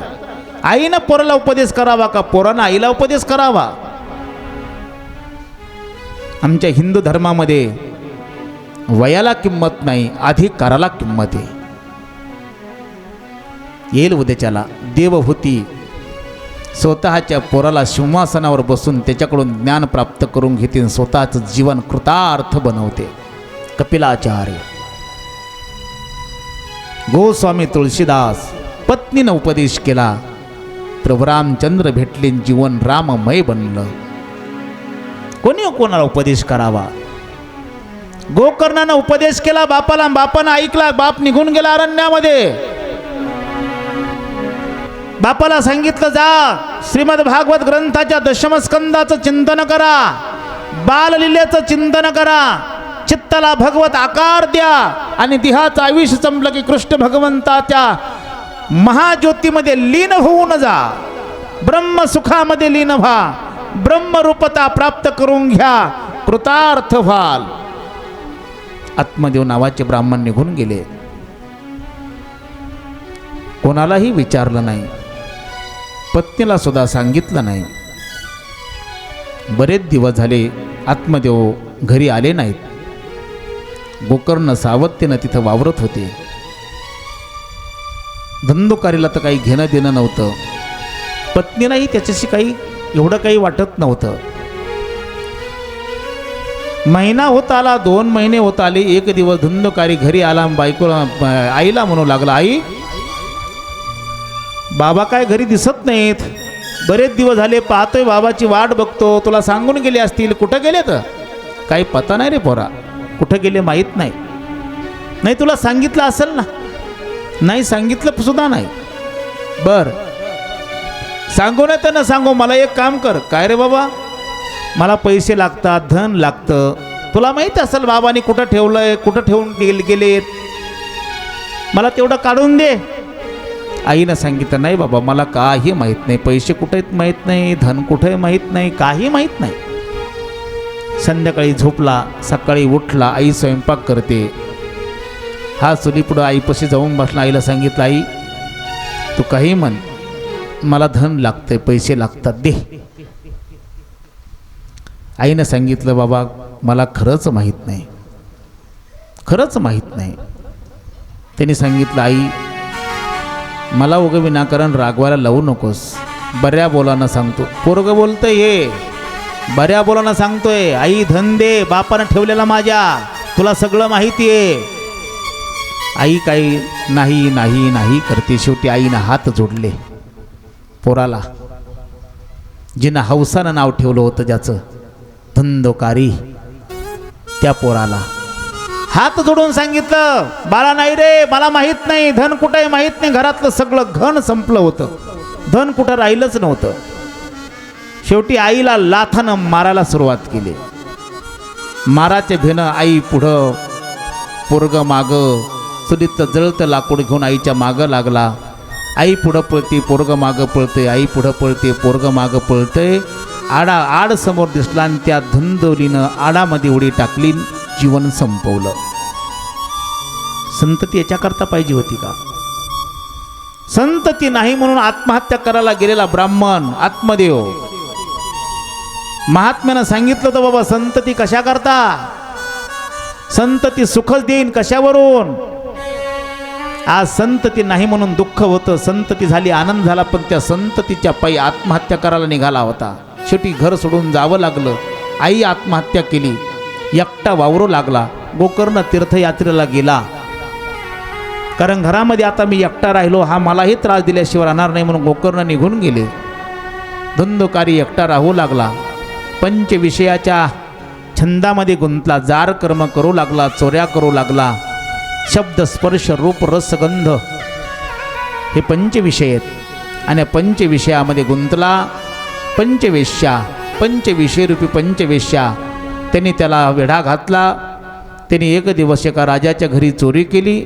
आईनं पोराला उपदेश करावा का पोरानं आईला उपदेश करावा? आमच्या हिंदू धर्मामध्ये वयाला किंमत नाही, अधिकाराला किंमत आहे. येईल उद्याच्याला देवहूती स्वतःच्या पोराला सिंहासनावर बसून त्याच्याकडून ज्ञान प्राप्त करून घेते, स्वतःचं जीवन कृतार्थ बनवते. कपिलाचार्य, गोस्वामी तुळशीदास, पत्नीनं उपदेश केला. प्रभू रामचंद्र भेटले, जीवन राममय बनलं. कोणी कोणाला उपदेश करावा? गोकर्णानं उपदेश केला बापाला, बापानं ऐकला. बाप निघून गेला अरण्यामध्ये. बापाला सांगितलं जा श्रीमद भागवत ग्रंथाच्या दशमस्कंदाचं चिंतन करा, बाललीलेचं चिंतन करा, चित्ताला भगवत आकार द्या आणि देहाचं आयुष्य संपलं की कृष्ण भगवंताच्या महाज्योतीमध्ये लीन होऊन जा. ब्रह्मसुखामध्ये लीन व्हा. ब्रह्मरूपता प्राप्त करून घ्या. कृतार्थ व्हाल. आत्मदेव नावाचे ब्राह्मण निघून गेले. कोणालाही विचारलं नाही. पत्नीला सुद्धा सांगितलं नाही. बरेच दिवस झाले आत्मदेव घरी आले नाहीत. गोकर्ण सावत्तेनं तिथं वावरत होते. धंदोकारीला तर काही घेणं देणं नव्हतं. पत्नीलाही त्याच्याशी काही एवढं काही वाटत नव्हतं. महिना होत आला, 2 महिने होत आले. एक दिवस धंदोकारी घरी आला. बायकोला आईला म्हणू लागला, आई बाबा काय घरी दिसत नाहीत. बरेच दिवस झाले पाहतोय, बाबाची वाट बघतो. तुला सांगून गेले असतील, कुठं गेले? तर काही पता नाही रे पोरा, कुठं गेले माहीत नाही. नाही तुला सांगितलं असेल ना? नाही सांगितलं सुद्धा नाही. बर सांगू नाही तर न सांगू, मला एक काम कर. काय रे बाबा? मला पैसे लागतात, धन लागतं. तुला माहीत असेल बाबांनी कुठं ठेवलंय, कुठं ठेवून गेलेत, मला तेवढं काढून दे. आईनं सांगितलं नाही बाबा मला काही माहीत नाही. पैसे कुठे आहेत माहीत नाही, धन कुठे माहीत नाही, काही माहीत नाही. संध्याकाळी झोपला, सकाळी उठला. आई स्वयंपाक करते. हा चुलीपुढं आईपाशी जाऊन बसला. आईला सांगितलं, आई तू काही म्हण, मला धन लागतंय, पैसे लागतात, दे. आईनं सांगितलं बाबा मला खरंच माहीत नाही, खरंच माहीत नाही. त्यांनी सांगितलं आई मला उगं विनाकारण रागवायला लावू नकोस. बऱ्या बोलानं सांगतो. पोरगं बोलतंय हे, बऱ्या बोलानं सांगतोय. आई धन दे, बापानं ठेवलेला माझ्या, तुला सगळं माहिती आहे. आई काही नाही नाही नाही करते. शेवटी आईनं हात जोडले पोराला. जिनं हौसानं नाव ठेवलं होतं ज्याचं, धंदोकारी, त्या पोराला हात जोडून सांगितलं, बाळा नाही रे, मला माहीत नाही, धन कुठे माहीत नाही. घरातलं सगळं घन संपलं होतं, धन कुठं राहिलंच नव्हतं. शेवटी आईला लाथानं मारायला सुरुवात केली. माराचे भेनं आई पुढं पोरग मागं, चुलीचं जळतं लाकूड घेऊन आईच्या मागं लागला. आई पुढं पळते, पोरग मागं पळते, आई पुढं पळते, पोरग मागं पळतंय. आड समोर दिसला आणि त्या धुंदोलीनं आडामध्ये उडी टाकली, जीवन संपवलं. संतती याच्याकरता पाहिजे होती का? संतती नाही म्हणून आत्महत्या करायला गेलेला ब्राह्मण आत्मदेव महात्म्यानं सांगितलं तर बाबा संतती कशा करता? संतती सुखच देईन कशावरून? आज संतती नाही म्हणून दुःख होतं, संतती झाली आनंद झाला, पण त्या संततीच्या पायी आत्महत्या करायला निघाला होता. शेवटी घर सोडून जावं लागलं. आई आत्महत्या केली, एकटा वावरू लागला. गोकर्ण तीर्थयात्रेला गेला, कारण घरामध्ये आता मी एकटा राहिलो, हा मलाही त्रास दिल्याशिवाय राहणार नाही म्हणून गोकर्ण निघून गेले. धुंदोकारी एकटा राहू लागला. पंचविषयाच्या छंदामध्ये गुंतला, जार कर्म करू लागला, चोऱ्या करू लागला. शब्द स्पर्श रूप रस गंध हे पंचविषय आहेत आणि पंचविषयामध्ये गुंतला. पंचविषय रूपी पंचवेश्या त्यांनी त्याला वेढा घातला. त्यांनी एक दिवस एका राजाच्या घरी चोरी केली,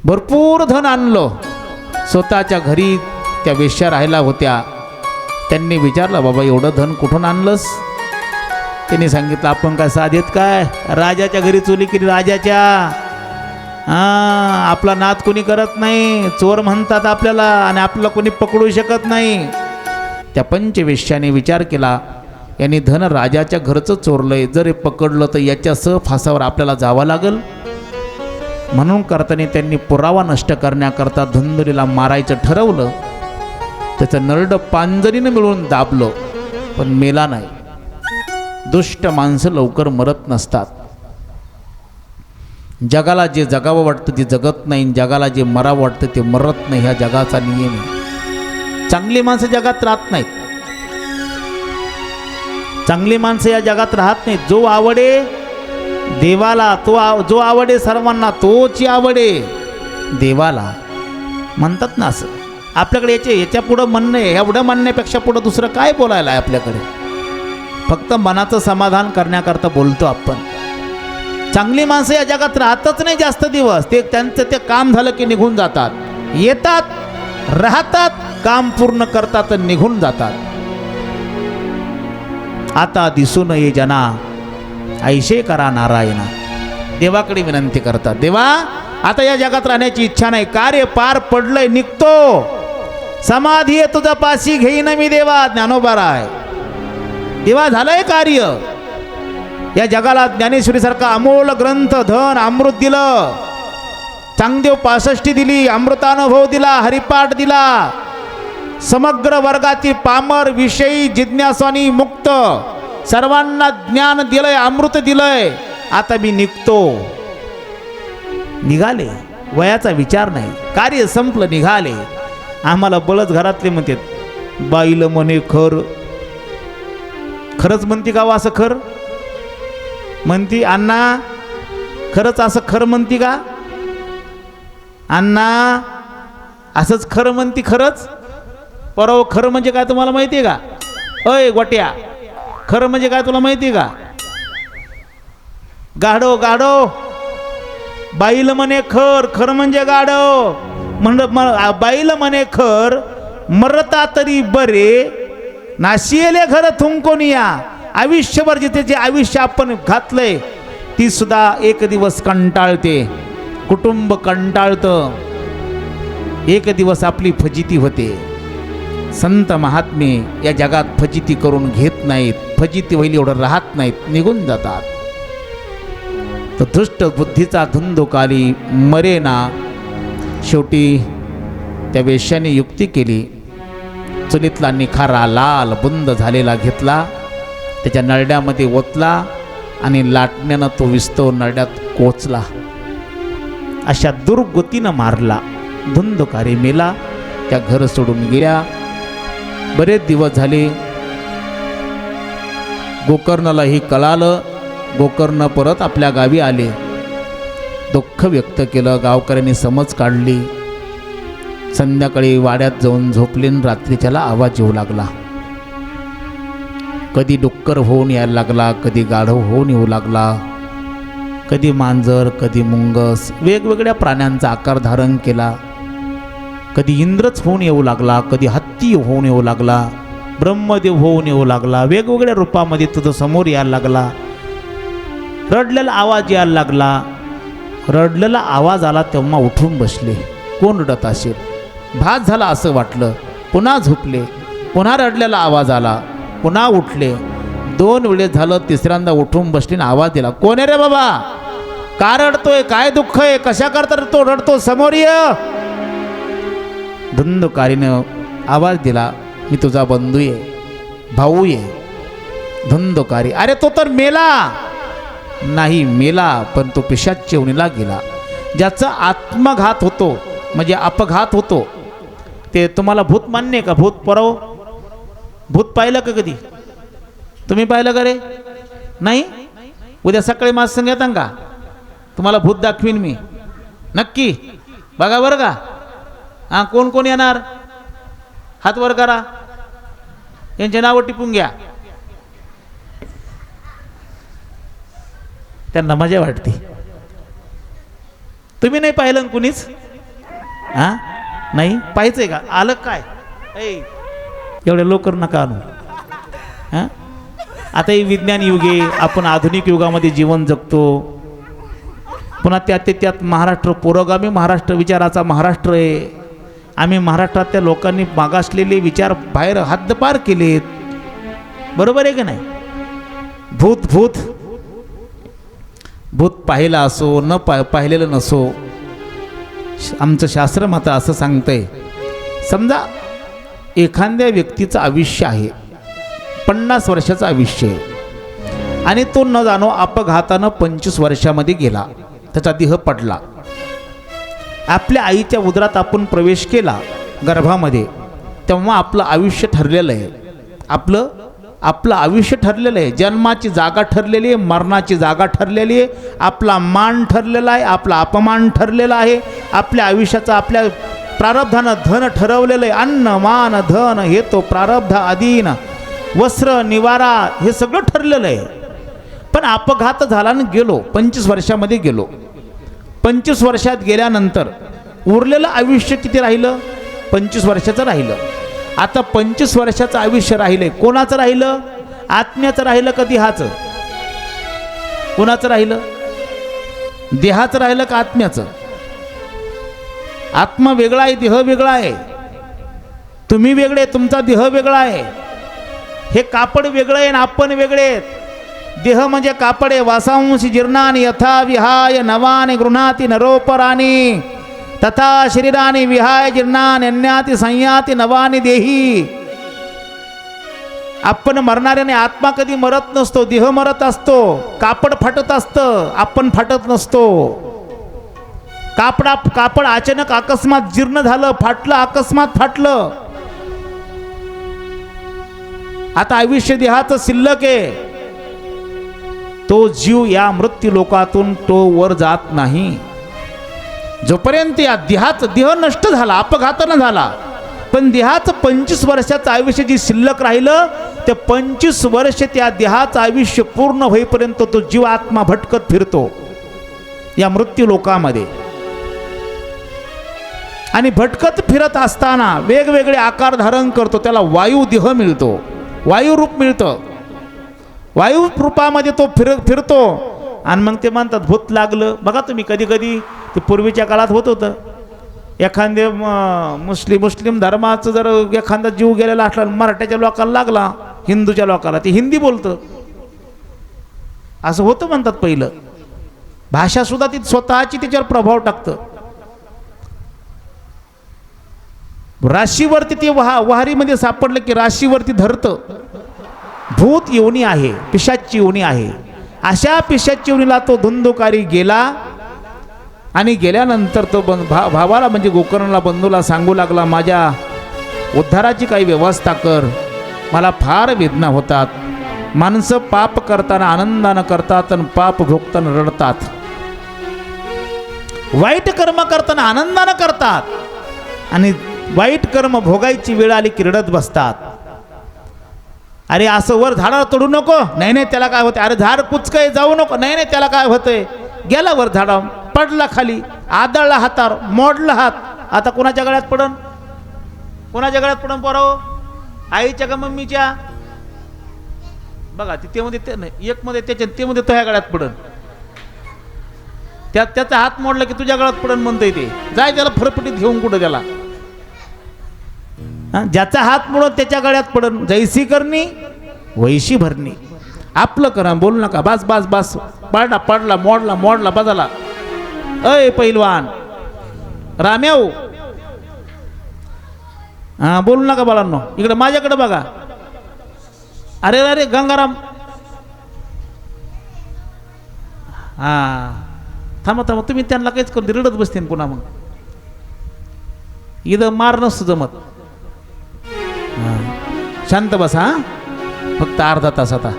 भरपूर धन आणलं. स्वतःच्या घरी त्या वेश्या राहायला होत्या. त्यांनी विचारलं, बाबा एवढं धन कुठून आणलंस? त्यांनी सांगितलं, आपण काय साधेत काय, राजाच्या घरी चोरी केली, राजाच्या. आपला नाद कोणी करत नाही, चोर म्हणतात आपल्याला आणि आपल्याला कोणी पकडू शकत नाही. त्या पंचवेश्याने विचार केला, यांनी धन राजाच्या घरचं चोरलंय, जर हे पकडलं तर याच्यासह फासावर आपल्याला जावं लागल. म्हणून करताना त्यांनी पुरावा नष्ट करण्याकरता धुंदोलीला मारायचं ठरवलं. त्याचं नरडं पांजरीनं मिळून दाबलं, पण मेला नाही. दुष्ट माणसं लवकर मरत नसतात. जगाला जे जगावं वाटतं ते जगत नाही, जगाला जे मरावं वाटतं ते मरत नाही. ह्या जगाचा नियम आहे. चांगली माणसं जगात राहत नाहीत. चांगली माणसं या जगात राहत नाहीत. जो आवडे देवाला, जो आवडे सर्वांना तोची आवडे देवाला म्हणतात ना. असं आपल्याकडे याच्या पुढं म्हणणं आहे. एवढं म्हणण्यापेक्षा पुढं दुसरं काय बोलायला आहे आपल्याकडे? फक्त मनाचं समाधान करण्याकरता बोलतो आपण. चांगली माणसं या जगात राहतच नाही जास्त दिवस. ते त्यांचं ते काम झालं की निघून जातात. येतात, राहतात, काम पूर्ण करतात, निघून जातात. आता दिसून ये जना ऐशे करा नारायणा. देवाकडे विनंती करतात, देवा आता या जगात राहण्याची इच्छा नाही, कार्य पार पडलंय, निघतो. समाधी आहे तुझा पाशी घेईन मी देवा. ज्ञानोबा राय, देवा झालंय कार्य. या जगाला ज्ञानेश्वरीसारखा अमोल ग्रंथ, धन, अमृत दिलं. चांगदेव 65 दिली, अमृतानुभव दिला, हरिपाठ दिला. समग्र वर्गातील पामर, विषयी, जिज्ञासानी, मुक्त सर्वांना ज्ञान दिलंय, अमृत दिलंय. आता मी निघतो. निघाले, वयाचा विचार नाही, कार्य संपलं, निघाले. आम्हाला बळच घरातले म्हणतात, बाईल म्हणे खर. खरंच म्हणती का वा असं खर म्हणती? अण्णा खरंच असं खरं म्हणती का? अण्णा असंच खरं म्हणती खरंच? परवा खरं म्हणजे काय तुम्हाला माहिती आहे का? अय गोट्या, खरं म्हणजे काय तुला माहिती आहे का? गाढो गाढो, बाईल म्हणे खर, खरं म्हणजे गाढो. बाईल म्हणे खर, मरता तरी बरे, नाशियले घर थुंकून या. आयुष्यभर जिथे जे आयुष्य आपण घातलंय ती सुद्धा एक दिवस कंटाळते. कुटुंब कंटाळतं, एक दिवस आपली फजिती होते. संत महात्मे या जगात फजिती करून घेत नाहीत, फजिती होईल एवढं राहत नाहीत, निघून जातात. तर दुष्ट बुद्धीचा धुंदोकारी मरेना. शेवटी त्या वेश्याने युक्ती केली. चुलीतला निखारा लाल बुंद झालेला घेतला, त्याच्या नरड्यामध्ये ओतला आणि लाटण्यानं तो विस्तव नरड्यात कोचला. अशा दुर्गतीनं मारला. धुंदोकारी मेला. त्या घर सोडून गेल्या. बरेच दिवस झाले. गोकर्णलाही कळालं. गोकर्ण परत आपल्या गावी आले. दुःख व्यक्त केलं. गावकऱ्यांनी समज काढली. संध्याकाळी वाड्यात जाऊन झोपले. रात्री त्याला आवाज येऊ लागला. कधी डुक्कर होऊन यायला लागला, कधी गाढव होऊन येऊ लागला, कधी मांजर, कधी मुंगस, वेगवेगळ्या प्राण्यांचा आकार धारण केला. कधी इंद्रच होऊन येऊ लागला, कधी हत्ती होऊन येऊ लागला, ब्रह्मदेव होऊन येऊ लागला, वेगवेगळ्या रूपामध्ये तुझं समोर यायला लागला. रडलेला आवाज यायला लागला. रडलेला आवाज आला तेव्हा उठून बसले. कोण रडत असेल? भास झाला असं वाटलं. पुन्हा झोपले. पुन्हा रडलेला आवाज आला. पुन्हा उठले. 2 वेळेस झालं. तिसऱ्यांदा उठून बसले आणि आवाज दिला. कोण आहे रे बाबा? का रडतोय? काय दुःख आहे? कशा करता तो रडतो? समोर ये. धुंदकारीनं आवाज दिला. मी तुझा बंधू आहे, भाऊ आहे. धुंदकारी. अरे तो तर मेला. नाही मेला, पण तो पिशाच चेवणीला गेला. ज्याचा आत्मघात होतो म्हणजे अपघात होतो, ते तुम्हाला भूत मान्य आहे का? भूत परव भूत पाहिलं का कधी? तुम्ही पाहिलं का रे? नाही. उद्या सकाळी माझं संग येता का? तुम्हाला भूत दाखवीन मी नक्की. बघा बरं का. हां, कोण कोण येणार? हात वर करा. यांचे नावं टिपून घ्या. त्यांना मजा वाटते. तुम्ही नाही पाहिलं कुणीच? हां, नाही पाहायचंय का? आलं काय? एवढे लवकर नका आणू. हां, आता हे विज्ञान युगे, आपण आधुनिक युगामध्ये जीवन जगतो. पुन्हा त्यात महाराष्ट्र पुरोगामी महाराष्ट्र विचाराचा महाराष्ट्र आहे. आम्ही महाराष्ट्रातल्या लोकांनी मागासलेले विचार बाहेर हद्दपार केलेत. बरोबर आहे की नाही? भूत भूत भूत पाहिला असो न पाहिलेलं नसो, आमचं शास्त्र मात्र असं सांगतंय. समजा एखाद्या व्यक्तीचं आयुष्य आहे, 50 वर्षाचं आयुष्य आहे, आणि तो न जाणो अपघातानं 25 वर्षामध्ये गेला. त्याचा देह पडला. आपल्या आईच्या उदरात आपण प्रवेश केला गर्भामध्ये, तेव्हा आपलं आयुष्य ठरलेलं आहे. आपलं आयुष्य ठरलेलं आहे. जन्माची जागा ठरलेली आहे, मरणाची जागा ठरलेली आहे, आपला मान ठरलेला आहे, आपला अपमान ठरलेला आहे. आपल्या आयुष्याचं आपल्या प्रारब्धानं धन ठरवलेलं आहे. अन्न मान धन हे तो प्रारब्ध अधीन, वस्त्र निवारा हे सगळं ठरलेलं आहे. पण अपघात झाला आणि गेलो, 25 वर्षामध्ये गेलो. 25 वर्षात गेल्यानंतर उरलेलं आयुष्य किती राहिलं? 25 वर्षाचं राहिलं. आता 25 वर्षाचं आयुष्य राहिलंय. कोणाचं राहिलं? आत्म्याचं राहिलं का देहाचं? कोणाचं राहिलं? देहाचं राहिलं का आत्म्याचं? आत्मा वेगळा आहे, देह वेगळा आहे. तुम्ही वेगळे, तुमचा देह वेगळा आहे. हे कापड वेगळं आहे आणि आपण वेगळे आहेत. देह म्हणजे कापड आहे. वासांशी जीर्णानि यथा विहाय नवानि गृह्णाति नरोपराणि तथा शरीरानि विहाय जीर्णानि अन्याति संयाति नवानि देही. आपण मरणाऱ्याने आत्मा कधी मरत नसतो, देह मरत असतो. कापड फाटत असतं, आपण फाटत नसतो. कापड अचानक अकस्मात जीर्ण झालं, फाटलं, अकस्मात फाटलं. आता आयुष्य देहाचं शिल्लक आहे. तो जीव या मृत्यू लोकातून तो वर जात नाही. जोपर्यंत या देहाचं देह नष्ट झाला, अपघातानं झाला, पण देहाचं 25 वर्षाचं आयुष्य जी शिल्लक राहिलं, ते 25 वर्ष त्या देहाचं आयुष्य पूर्ण होईपर्यंत तो जीव आत्मा भटकत फिरतो या मृत्यू लोकामध्ये. आणि भटकत फिरत असताना वेगवेगळे आकार धारण करतो. त्याला वायू देह मिळतो, वायू रूप मिळतं. वायू रूपामध्ये तो फिरतो. आणि मग ते म्हणतात भूत लागलं. बघा तुम्ही, कधी कधी ते पूर्वीच्या काळात होत होतं. एखादे मुस्लिम धर्माचं जर एखादा जीव गेलेला असला, मराठ्याच्या लोकांना लागला, हिंदूच्या लोकांना, ते हिंदी बोलतं असं होतं म्हणतात. पहिलं भाषा सुद्धा ती स्वतःची त्याच्यावर प्रभाव टाकतं. राशीवरती ते वहारीमध्ये सापडलं की राशीवरती धरतं. भूत योनी आहे, पिशाची योनी आहे. अशा पिशाची योनीला तो धुंदोकारी गेला. आणि गेल्यानंतर तो भावाला म्हणजे गोकर्णला, बंधूला सांगू लागला, माझ्या उद्धाराची काही व्यवस्था कर. मला फार वेदना होतात. माणसं पाप करताना आनंदानं करतात आणि पाप भोगताना रडतात. वाईट कर्म करताना आनंदानं करतात आणि वाईट कर्म भोगायची वेळ आली की रडत बसतात. अरे असं वर झाडावर चढू नको, नाही नाही त्याला काय होतं, अरे झाड कुचकय जाऊ नको, नाही नाही त्याला काय होतंय. गेला वर झाडावर, पडला खाली, आदळला हातावर, मोडला हात. आता कोणाच्या गळ्यात पडन, कोणाच्या गळ्यात पडन पोराव, आईच्या का मम्मीच्या. बघा ते मध्ये ते नाही, एक मध्ये त्याच्या ते मध्ये तुझ्या गळ्यात पडन, त्याचा हात मोडला की तुझ्या गळ्यात पडन म्हणतोय ते. जाय त्याला फरफटीत घेऊन कुठं त्याला. ज्याचा हात मोडून त्याच्या गळ्यात पडन. जैसी करणी वैशी भरणी. आपलं करा, बोलू नका. बस बस बस, पडला पडला, मोडला मोडला, बदला. अय पैलवान राम्याऊ, हा बोलू नका बाळांनो. इकडे माझ्याकडे बघा. अरे अरे गंगाराम, हा थांबा थांबा, तुम्ही त्यांना काहीच करून रडत बसते पुन्हा. मग इथं मार नसतं जमत. शांत बसा, फक्त अर्धा तास आता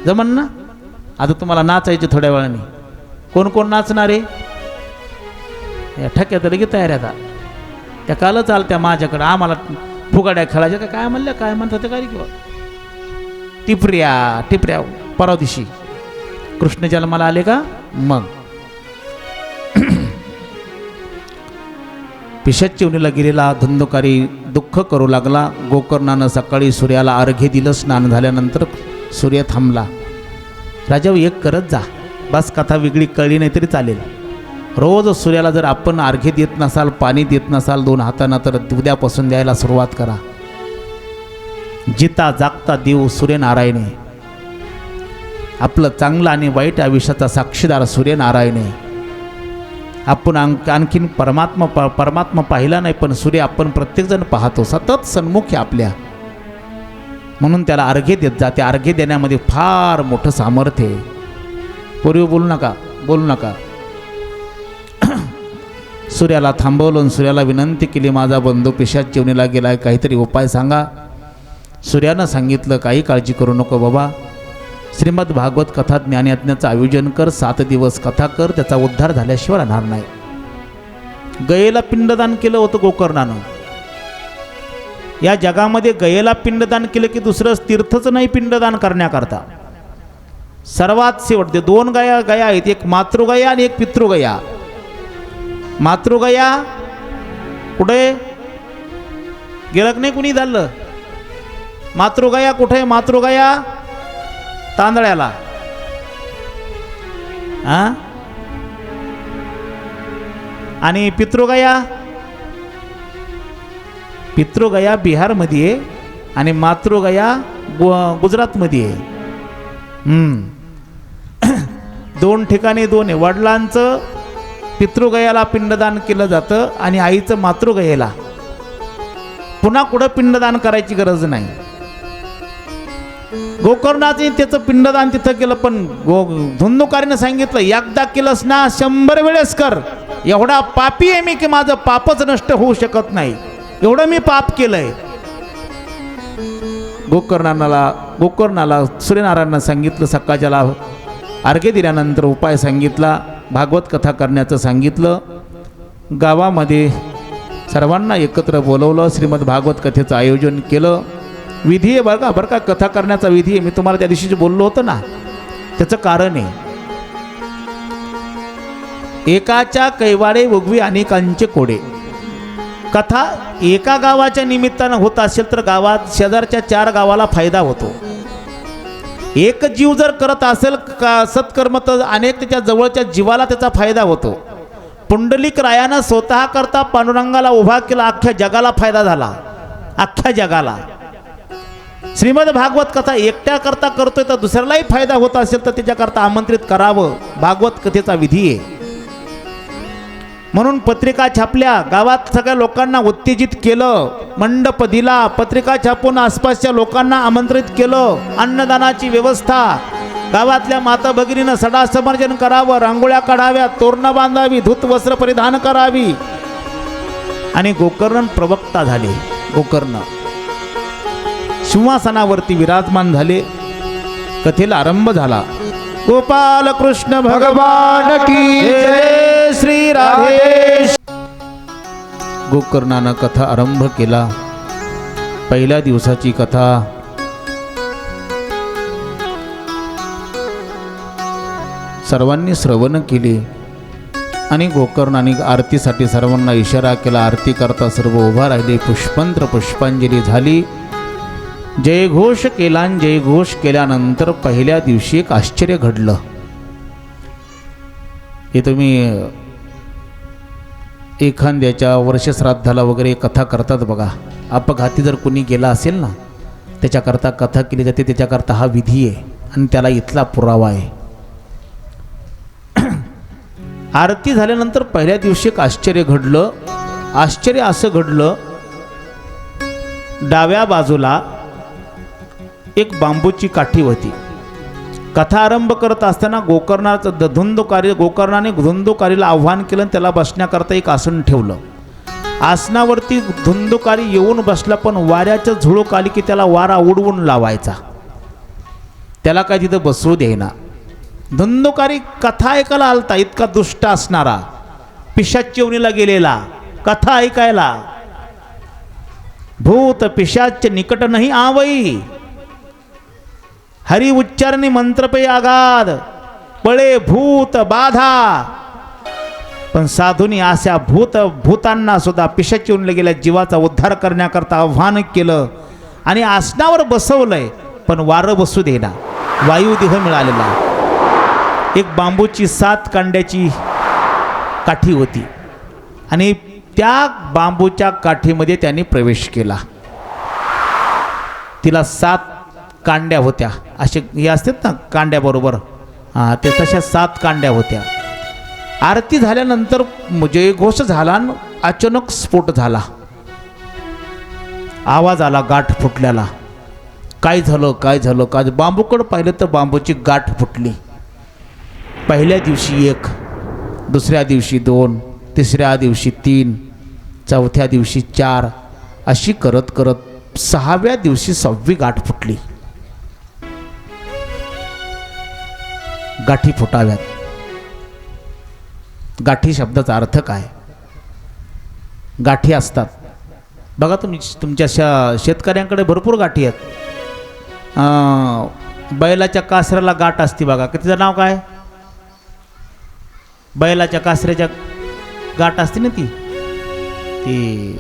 जमन ना. आता तुम्हाला नाचायचे थोड्या वेळाने. कोण कोण नाचणार आहे या ठक्यात लगेच तयार आता. त्या कालच आल त्या माझ्याकडे, आम्हाला फुगाड्या खेळायच्या काय म्हणल्या, काय म्हणतात ते काय किंवा टिपऱ्या टिपऱ्या. परवा दिवशी कृष्ण जन्माला आले का मग पिशाच चिवणीला गेलेला धुंदकारी दुःख करू लागला. गोकर्णानं सकाळी सूर्याला अर्घ्य दिलं. स्नान झाल्यानंतर सूर्य थांबला. राजा एक करत जा, बस कथा वेगळी कळली नाही तरी चालेल. रोज सूर्याला जर आपण अर्घ्य देत नसाल, पाणी देत नसाल 2 हातानं, तर उद्यापासून द्यायला सुरुवात करा. जिता जागता देव सूर्यनारायण आहे. आपलं चांगलं आणि वाईट आयुष्याचा साक्षीदार सूर्यनारायण आहे. आपण आणखीन परमात्मा पाहिला नाही, पण सूर्य आपण प्रत्येकजण पाहतो, सतत सन्मुख आहे आपल्या. म्हणून त्याला अर्घ्य देत जा. त्या अर्घ्य देण्यामध्ये फार मोठं सामर्थ्य आहे. पूर्वी बोलू नका, बोलू नका. सूर्याला थांबवलं, सूर्याला विनंती केली, माझा बंधू पिशाच चिवणीला गेलाय, काहीतरी उपाय सांगा. सूर्यानं सांगितलं, काही काळजी करू नको बाबा, श्रीमद भागवत कथा ज्ञानयज्ञाचं आयोजन कर, 7 दिवस कथा कर, त्याचा उद्धार झाल्याशिवाय राहणार नाही. गयेला पिंडदान केलं होतं गोकर्णानं. या जगामध्ये गयेला पिंडदान केलं की दुसरं तीर्थच नाही पिंडदान करण्याकरता. सर्वात शेवटते 2 गया आहेत, एक मातृगया आणि एक पितृगया. मातृगया कुठे गेलं नाही कुणी झालं. मातृगया कुठे, मातृगया तांदळ्याला. आणि पितृगया, पितृगया बिहारमध्ये आहे आणि मातृगया गुजरातमध्ये आहे. 2 ठिकाणी 2 आहे. वडिलांचं पितृगयाला पिंडदान केलं जातं आणि आईचं मातृगयेला. पुन्हा कुठं पिंडदान करायची गरज नाही. गोकर्णाचे त्याचं पिंडदान तिथं केलं, पण धुंदुकारीनं सांगितलं, एकदा केलंस ना 100 वेळेस कर. एवढा पापी आहे मी की माझं पापच नष्ट होऊ शकत नाही, एवढं मी पाप केलंय. गोकर्णाला सूर्यनारायणानं सांगितलं, सकाळच्याला अर्घ्य दिल्यानंतर उपाय सांगितला, भागवत कथा करण्याचं सांगितलं. गावामध्ये सर्वांना एकत्र बोलवलं, श्रीमद भागवत कथेचं आयोजन केलं. विधी आहे बरं का कथा करण्याचा विधी आहे. मी तुम्हाला त्या दिवशी बोललो होतं ना, त्याचं कारण आहे. एकाच्या कैवाडे उगवी अनेकांचे कोडे. कथा एका गावाच्या निमित्तानं होत असेल तर गावात शेजारच्या 4 गावाला फायदा होतो. एक जीव जर करत असेल सत्कर्म तर अनेक त्याच्या जवळच्या जीवाला त्याचा फायदा होतो. पुंडलिक रायानं स्वतः करता पांडुरंगाला उभा केला, अख्ख्या जगाला फायदा झाला, अख्ख्या जगाला. श्रीमद भागवत कथा एकट्या करता करतोय तर दुसऱ्यालाही फायदा होत असेल तर त्याच्याकरता आमंत्रित करावं, भागवत कथेचा विधी आहे. म्हणून पत्रिका छापल्या, गावात सगळ्या लोकांना उत्तेजित केलं, मंडप दिला, पत्रिका छापून आसपासच्या लोकांना आमंत्रित केलं, अन्नदानाची व्यवस्था, गावातल्या माता भगिनीनं सडा समर्जन करावं, रांगोळ्या काढाव्यात, तोरणं बांधावी, धूत वस्त्र परिधान करावी. आणि गोकर्ण प्रवक्ता झाले. गोकर्ण सिंहासनावरती विराजमान झाले. कथेला आरंभ झाला. गोपाल कृष्ण भगवान की जय, श्री राधे. गोकर्णानं कथा आरंभ केला. पहिल्या दिवसाची कथा सर्वांनी श्रवण केले आणि गोकर्णाने आरतीसाठी सर्वांना इशारा केला. आरती करता सर्व उभा राहिले. पुष्पंत्र पुष्पांजली झाली. जयघोष केला. जयघोष केल्यानंतर पहिल्या दिवशी एक आश्चर्य घडलं. हे तुम्ही एखाद्याच्या वर्षश्राद्धाला वगैरे कथा करतात बघा. अपघाती जर कोणी गेला असेल ना, त्याच्याकरता कथा केली जाते. त्याच्याकरता हा विधी आहे आणि त्याला इथला पुरावा आहे. आरती झाल्यानंतर पहिल्या दिवशी एक आश्चर्य घडलं. आश्चर्य असं घडलं, डाव्या बाजूला एक बांबूची काठी होती. कथा आरंभ करत असताना गोकर्णाने धुंदुकारीला आव्हान केलं. त्याला बसण्याकरता एक आसन ठेवलं. आसनावरती धुंदुकारी येऊन बसला, पण वाऱ्याचं झुळूक आली की त्याला वारा उडवून लावायचा. त्याला काय तिथं बसवू देईना. धुंदुकारी कथा ऐकायला आलता, इतका दुष्ट असणारा, पिशाच चिवणीला गेलेला कथा ऐकायला. भूत पिशाच निकट नाही आवई, हरि उच्चारणी मंत्र पे आगाध, पळे भूत बाधा. पण साधूंनी अशा भूतांना सुद्धा पिशाच येऊन गेल्या जीवाचा उद्धार करण्याकरता आव्हान केलं आणि आसनावर बसवलंय, पण वारं बसू देना. वायुदेह मिळालेला. एक बांबूची 7 कांड्याची काठी होती आणि त्या बांबूच्या काठीमध्ये त्यांनी प्रवेश केला. तिला 7 कांड्या होत्या. असे हे असतात ना कांड्याबरोबर, ते तशा 7 कांड्या होत्या. आरती झाल्यानंतर जयघोष झाला. अचानक स्फोट झाला. आवाज आला गाठ फुटल्याला. काय झालं काय झालं काय? बांबूकडं पाहिलं तर बांबूची गाठ फुटली. पहिल्या दिवशी 1, दुसऱ्या दिवशी 2, तिसऱ्या दिवशी 3, चौथ्या दिवशी 4, अशी करत करत 6व्या दिवशी 6वी गाठ फुटली. गाठी फुटाव्यात. गाठी शब्दाचा अर्थ काय? गाठी असतात बघा. तुमच्या शेतकऱ्यांकडे भरपूर गाठी आहेत. बैलाच्या कासऱ्याला गाठ असते बघा. तिचं नाव काय? बैलाच्या कासऱ्याच्या गाठ असते ना ती ती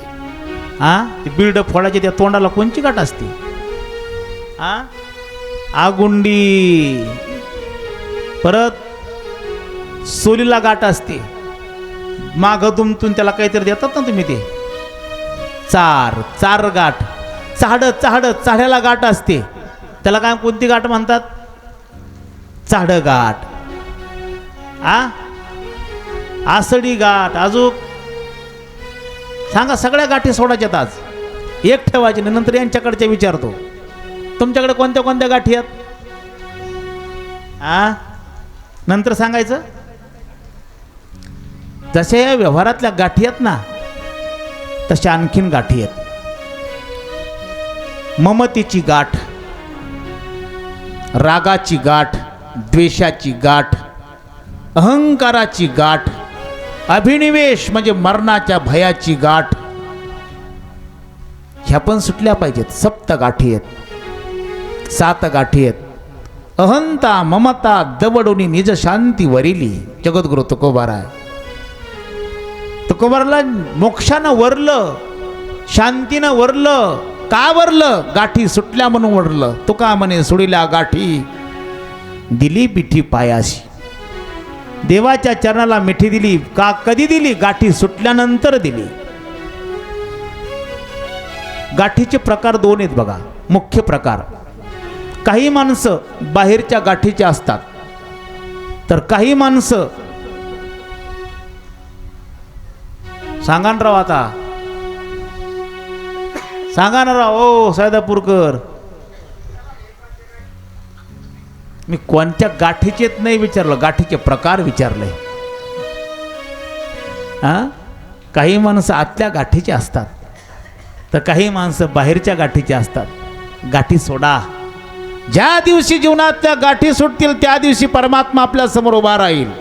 बिल्ड फोडायची. त्या तोंडाला कोणची गाठ असते? आगुंडी. परत सोलीला गाठ असते. मागं दुमतून त्याला काहीतरी देतात ना तुम्ही, ते चार गाठ. चाह्याला गाठ असते. त्याला काय कोणती गाठ म्हणतात? चाड गाठ. आसडी गाठ. अजून सांगा. सगळ्या गाठी सोडायच्यात आज. एक ठेवायची नाही. नंतर यांच्याकडच्या विचारतो तुमच्याकडे कोणत्या कोणत्या गाठी आहेत नंतर सांगायचं. जशा या व्यवहारातल्या गाठी आहेत ना, तशा आणखीन गाठी आहेत. ममतेची गाठ, रागाची गाठ, द्वेषाची गाठ, अहंकाराची गाठ, अभिनिवेश म्हणजे मरणाच्या भयाची गाठ, ह्या पण सुटल्या पाहिजेत. 7 गाठी आहेत. 7 गाठी आहेत. अहंता ममता दवडोनी निज शांती वरिली. जगद्गुरु तुकोबाराय. तुकोबाराला मोक्षानं वरलं, शांतीनं वरलं. का वरलं? गाठी सुटल्या म्हणून वरलं. तुका म्हणे सोडिल्या गाठी दिली पिठी पायाशी. देवाच्या चरणाला मिठी दिली. का कधी दिली? गाठी सुटल्यानंतर दिली. गाठीचे प्रकार 2 आहेत बघा, मुख्य प्रकार. काही माणसं बाहेरच्या गाठीचे असतात, तर काही माणसं सांगा ना राव. आता सांगा ना राव. ओ सैदापूरकर, मी कोणत्या गाठीचेच नाही विचारलं, गाठीचे प्रकार विचारले. काही माणसं आतल्या गाठीचे असतात, तर काही माणसं बाहेरच्या गाठीचे असतात. गाठी सोडा. ज्या दिवशी जीवनातल्या गाठी सुटतील त्या दिवशी परमात्मा आपल्या समोर उभा राहील.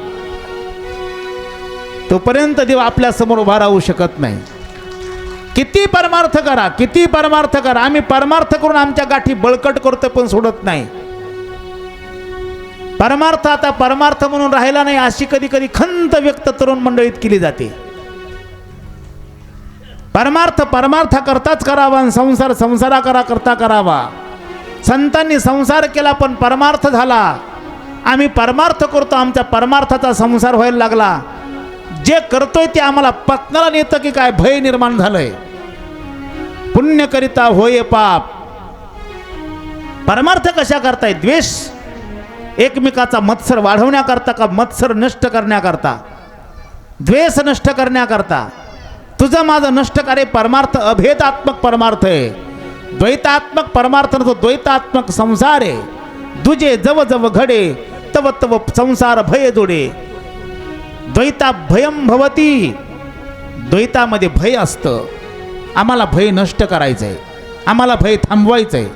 तोपर्यंत देव आपल्या समोर उभा राहू शकत नाही. किती परमार्थ करा, किती परमार्थ करा. आम्ही परमार्थ करून आमच्या गाठी बळकट करतो, पण सोडत नाही. परमार्थ आता परमार्थ म्हणून राहिला नाही, अशी कधी कधी खंत व्यक्त तरुण मंडळीत केली जाते. परमार्थ परमार्थ करताच करावा, संसार संसारा करता करावा. संतांनी संसार केला पण परमार्थ झाला. आम्ही परमार्थ करतो, आमच्या परमार्थाचा संसार व्हायला लागला. जे करतोय ते आम्हाला पत्नाला नेतं की काय भय निर्माण झालंय. पुण्य करिता होय पाप. परमार्थ कशा करताय? द्वेष एकमेकाचा मत्सर वाढवण्याकरता का मत्सर नष्ट करण्याकरता, द्वेष नष्ट करण्याकरता. तुझं माझं नष्ट करे परमार्थ अभेदात्मक परमार्थ आहे. द्वैतात्मक परमार्थ नसतो, द्वैतात्मक संसार आहे. दुजे जव जव घडे तव तव संसार भय जोडे. द्वैता भयम भवती. द्वैतामध्ये भय असतं. आम्हाला भय नष्ट करायचंय, आम्हाला भय थांबवायचंय,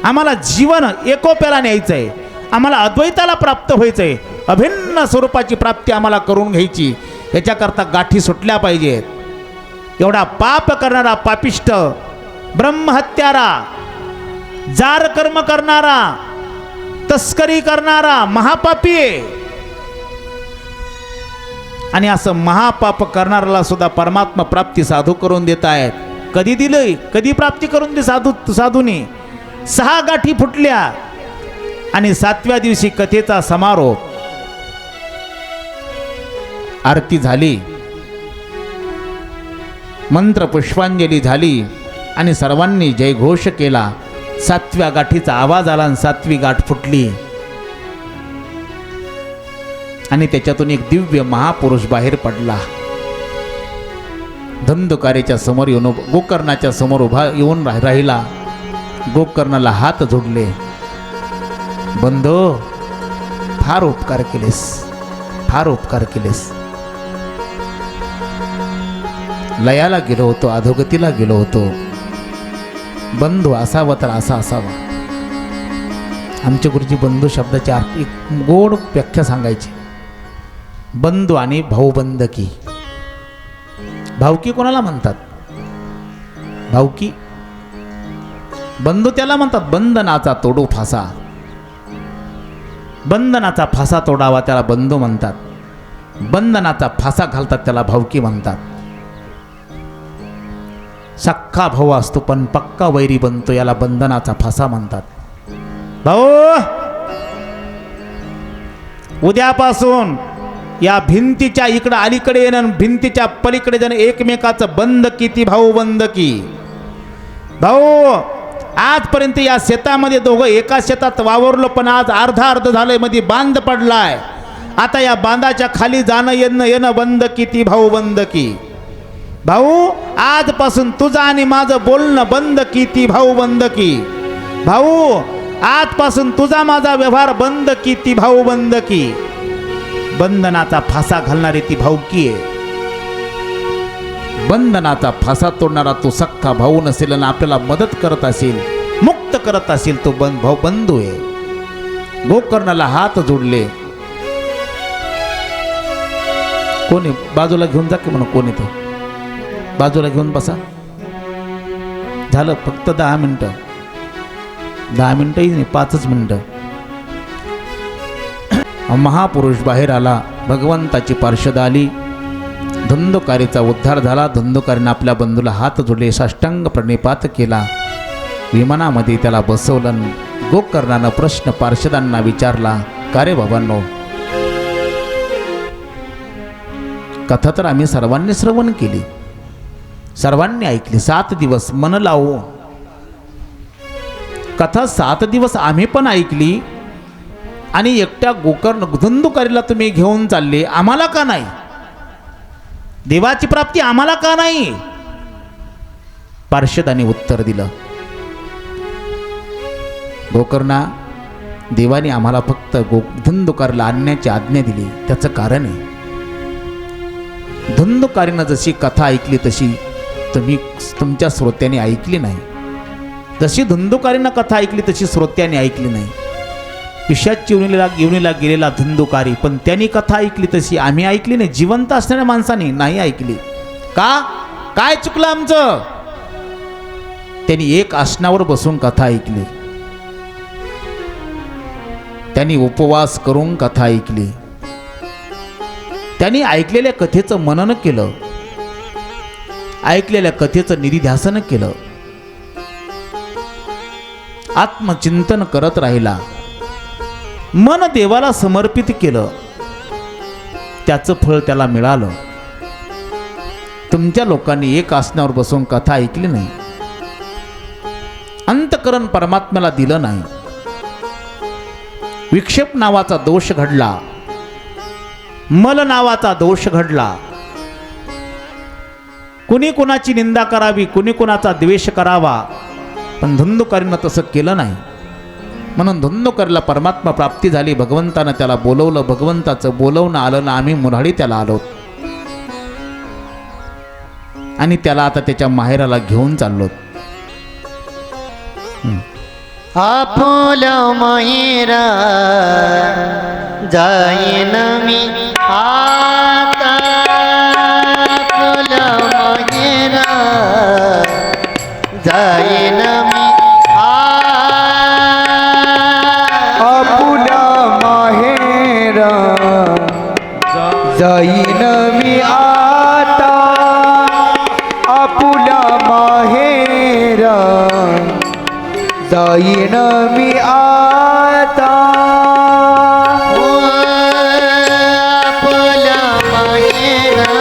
आम्हाला जीवन एकोप्याला न्यायचंय, आम्हाला अद्वैताला प्राप्त व्हायचंय, अभिन्न स्वरूपाची प्राप्ती आम्हाला करून घ्यायची. याच्याकरता गाठी सुटल्या पाहिजेत. एवढा पाप करणारा पापिष्ट, ब्रह्महत्यारा, जार कर्म करणारा, तस्करी करणारा महापापी आहे. आणि असं महापाप करणाऱ्याला सुद्धा परमात्मा प्राप्ती साधू करून देत आहेत. कधी दिलंय? कधी प्राप्ती करून दे साधूने? 6 गाठी फुटल्या आणि 7व्या दिवशी कथेचा समारोप. आरती झाली, मंत्र पुष्पांजली झाली आणि सर्वांनी जयघोष केला. 7व्या गाठीचा आवाज आला आणि 7वी गाठ फुटली आणि त्याच्यातून एक दिव्य महापुरुष बाहेर पडला. धंधुकारीच्या समोर येऊन गोकर्णाच्या समोर उभा येऊन राहिला. गोकर्णाला हात जोडले. बंधो, फार उपकार केलेस, फार उपकार केलेस. लयाला गेलो होतो, अधोगतीला गेलो होतो. बंधू असावा तर असा असावा. आमचे गुरुजी बंधू शब्दाची एक गोड व्याख्या सांगायची. बंधू आणि भाऊबंदकी. भावकी कोणाला म्हणतात? भावकी. बंधू त्याला म्हणतात बंधनाचा तोडू फासा. बंधनाचा फासा तोडावा त्याला बंधू म्हणतात. बंधनाचा फासा घालतात त्याला भावकी म्हणतात. सख्खा भाऊ असतो पण पक्का वैरी बनतो, याला बंधनाचा फासा म्हणतात. भाऊ, उद्यापासून या भिंतीच्या इकडं अलीकडे येणं, भिंतीच्या पलीकडे जाणं, एकमेकाचं बंद किती भाऊ बंद की. भाऊ, आजपर्यंत या शेतामध्ये दोघं एका शेतात वावरलो पण आज अर्ध झालंय, मध्ये बांध पडलाय. आता या बांधाच्या खाली जाणं येणं बंद किती भाऊ बंद की. भाऊ, आजपासून तुझं आणि माझं बोलणं बंद किती भाऊ बंद की. भाऊ, आजपासून तुझा माझा व्यवहार बंद किती भाऊ बंद की. बंधनाचा फासा घालणारी ती भाऊकी आहे. बंधनाचा फासा तोडणारा तो सख्खा भाऊ नसेल आणि आपल्याला मदत करत असेल, मुक्त करत असेल, तो भाऊ बंधू आहे. गोकर्णाला हात जोडले. कोणी बाजूला घेऊन जा की म्हणून, कोणी तो बाजूला घेऊन बसा. झालं फक्त 10 मिनिटं. 10 मिनिटंही नाही, 5च मिनिटं. महापुरुष बाहेर आला. भगवंताची पार्षद आली. धंधुकारीचा उद्धार झाला. धंधुकारीनं आपल्या बंधूला हात जोडले, साष्टांग प्रणिपात केला. विमानामध्ये त्याला बसवलं. गोकर्णानं प्रश्न पार्षदांना विचारला, का रे बाबांनो, कथा तर आम्ही सर्वांनी श्रवण केली, सर्वांनी ऐकली. 7 दिवस मन लावून कथा 7 दिवस आम्ही पण ऐकली आणि एकट्या गोकर्ण धंधुकारीला तुम्ही घेऊन चालले, आम्हाला का नाही? देवाची प्राप्ती आम्हाला का नाही? पार्षदांनी उत्तर दिलं, गोकर्णा, देवाने आम्हाला फक्त धंधुकारीला आणण्याची आज्ञा दिली. त्याचं कारण आहे, धंधुकारीनं जशी कथा ऐकली तशी तुम्ही तुमच्या श्रोत्यांनी ऐकली नाही. जशी धंधुकारीनं कथा ऐकली तशी श्रोत्यांनी ऐकली नाही. पिशाच येऊनीला गेलेला धंधुकारी, पण त्यांनी कथा ऐकली तशी आम्ही ऐकली नाही. जिवंत असणाऱ्या माणसाने नाही ऐकली. का? काय चुकलं आमचं? त्यांनी एक आसनावर बसून कथा ऐकली. त्यांनी उपवास करून कथा ऐकली. त्यांनी ऐकलेल्या कथेचं मनन केलं, ऐकलेल्या कथेचं निधिध्यासन केलं, आत्मचिंतन करत राहिला, मन देवाला समर्पित केलं. त्याचं फळ त्याला मिळालं. तुमच्या लोकांनी एक आसनावर बसून कथा ऐकली नाही, अंतकरण परमात्म्याला दिलं नाही. विक्षेप नावाचा दोष घडला, मल नावाचा दोष घडला. कुणी कुणाची निंदा करावी, कुणी कुणाचा द्वेष करावा, पण धुंदुकारीनं तसं केलं नाही. म्हणून धुंदुकारीला परमात्मा प्राप्ती झाली. भगवंतानं त्याला बोलवलं, भगवंताचं बोलवणं आलं ना आम्ही मुराडी त्याला आलो आणि त्याला आता त्याच्या माहेराला घेऊन चाललो. आपुलं माहेरा जाईन मी आता, आपुलं माहेरा जाईन मी आपुला माहेरा जाईन मी आता, आपुला माहेरा जाईन मी आता. आपुलं माहेरा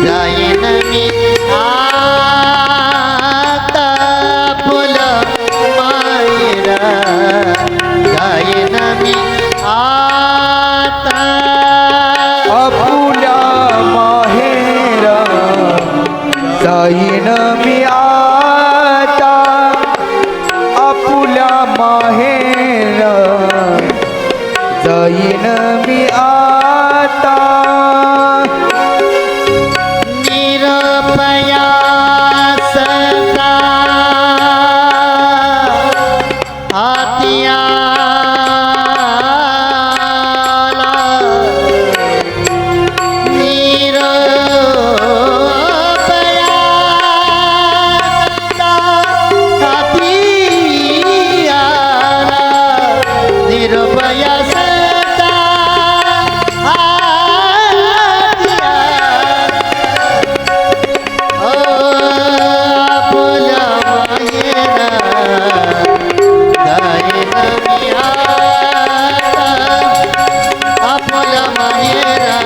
जाईन मी आता, आपुलं माहेरा जाईन मी आता. आपुला माहेरा जाईन मी आता, आपुला माहेरा जाईन मी आता. निरपया सदा हाती आला, निरपया सदा हाती आला, निरपया सदा हाती आला. आपुला माहेरा जाईन मी आता, आपुला माहेरा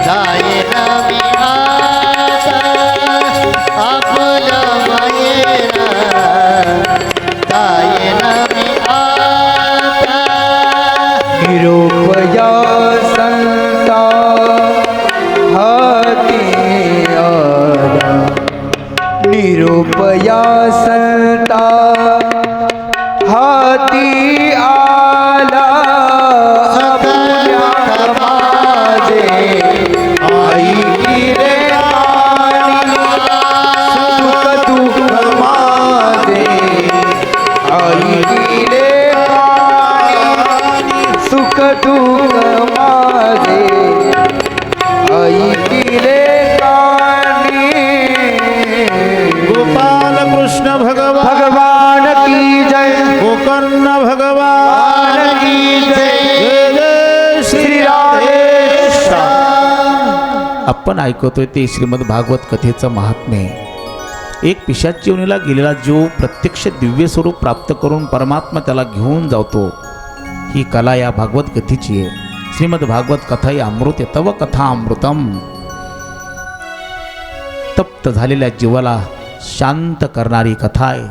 जाईन मी आता, आपुला माहेरा जाईन मी आता. निरोपया संता हाती आला, निरोपया संता हाती आला. आपुल्या माझे आई रे आणि सुख दुःख माझे आई रे आणि सुख दुःख माझे ऐकिले कानी. गोपाल कृष्ण भगवान की जय, गोकर्ण भगवान की जय. जय जय श्री राधे. श्याम. आपण ऐकतोय ते श्रीमद भागवत कथेचं महात्म्य. एक पिशाच योनीला गेलेला जीव प्रत्यक्ष दिव्य स्वरूप प्राप्त करून परमात्मा त्याला घेऊन जातो. ही कला या भागवत कथेची आहे. श्रीमद भागवत कथा ही अमृत आहे. तव कथा अमृतम. तप्त झालेल्या जीवाला शांत करणारी कथा आहे.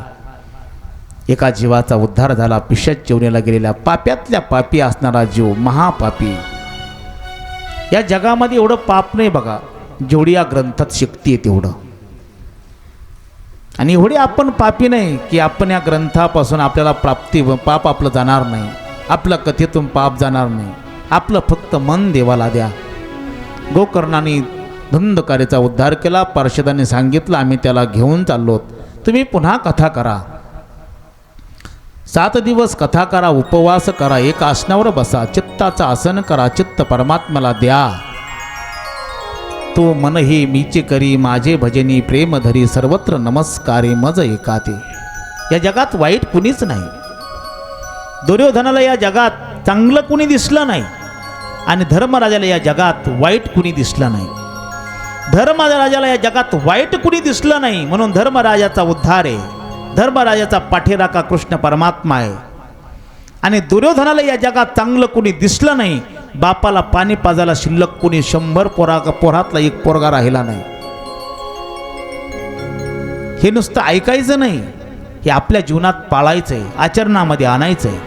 एका जीवाचा उद्धार झाला. पिशाच योनीला गेलेल्या पाप्यातल्या पापी असणारा जीव, महापापी. या जगामध्ये एवढं पाप नाही बघा, जेवढी या ग्रंथात शक्ती आहे तेवढं. आणि एवढे आपण पापी नाही की आपण या ग्रंथापासून आपल्याला पाप आपलं जाणार नाही, आपल्या कथेतून पाप जाणार नाही. आपलं फक्त मन देवाला द्या. गोकर्णाने धुंदकारीचा उद्धार केला. पार्षदांनी सांगितलं आम्ही त्याला घेऊन चाललो, तुम्ही पुन्हा कथा करा. 7 दिवस कथा करा, उपवास करा, एक आसनावर बसा, चित्ताचं आसन करा, चित्त परमात्म्याला द्या. तो मन हे मीचे करी माझे भजनी प्रेम धरी सर्वत्र नमस्कारे मज एकाते. या जगात वाईट कुणीच नाही. दुर्योधनाला या जगात चांगलं कुणी दिसलं नाही आणि धर्मराजाला या जगात वाईट कुणी दिसलं नाही. धर्मराजाला या जगात वाईट कुणी दिसलं नाही म्हणून धर्मराजाचा उद्धार आहे. धर्मराजाचा पाठीराखा कृष्ण परमात्मा आहे. आणि दुर्योधनाला या जगात चांगलं कुणी दिसलं नाही. बापाला पाणी पाजायला शिल्लक कुणी 100 पोरातला एक पोरगा राहिला नाही. हे नुसतं ऐकायचं नाही, हे आपल्या जीवनात पाळायचंय, आचरणामध्ये आणायचंय.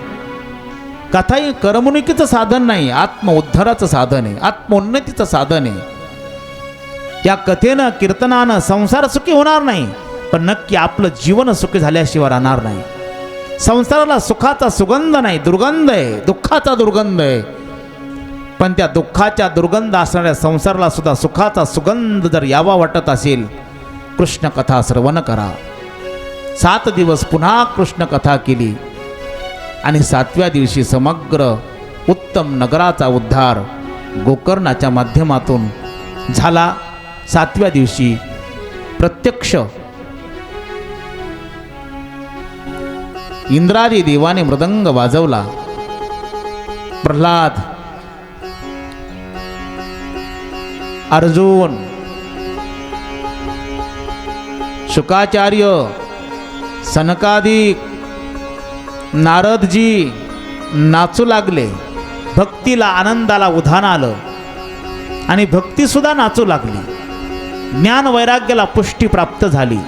कथा ही करमणुकीचं साधन नाही, आत्मउद्धाराचं साधन आहे, आत्मोन्नतीचं साधन आहे. या कथेनं कीर्तनानं संसार सुखी होणार नाही, पण नक्की आपलं जीवन सुखी झाल्याशिवाय राहणार नाही. संसाराला सुखाचा सुगंध नाही, दुर्गंध आहे, दुःखाचा दुर्गंध आहे. पण त्या दुःखाच्या दुर्गंध असणाऱ्या संसाराला सुद्धा सुखाचा सुगंध जर यावा वाटत असेल, कृष्ण कथा श्रवण करा. 7 दिवस पुन्हा कृष्ण कथा केली आणि 7व्या दिवशी समग्र उत्तम नगराचा उद्धार गोकर्णाच्या माध्यमातून झाला. 7व्या दिवशी प्रत्यक्ष इंद्रादी देवाने मृदंग वाजवला. प्रल्हाद, अर्जुन, शुकाचार्य, सनकादिक, नारदजी नाचू लागले. भक्तीला आनंदाला उधाण आलं आणि भक्तीसुद्धा नाचू लागली. ज्ञान वैराग्याला पुष्टी प्राप्त झाली.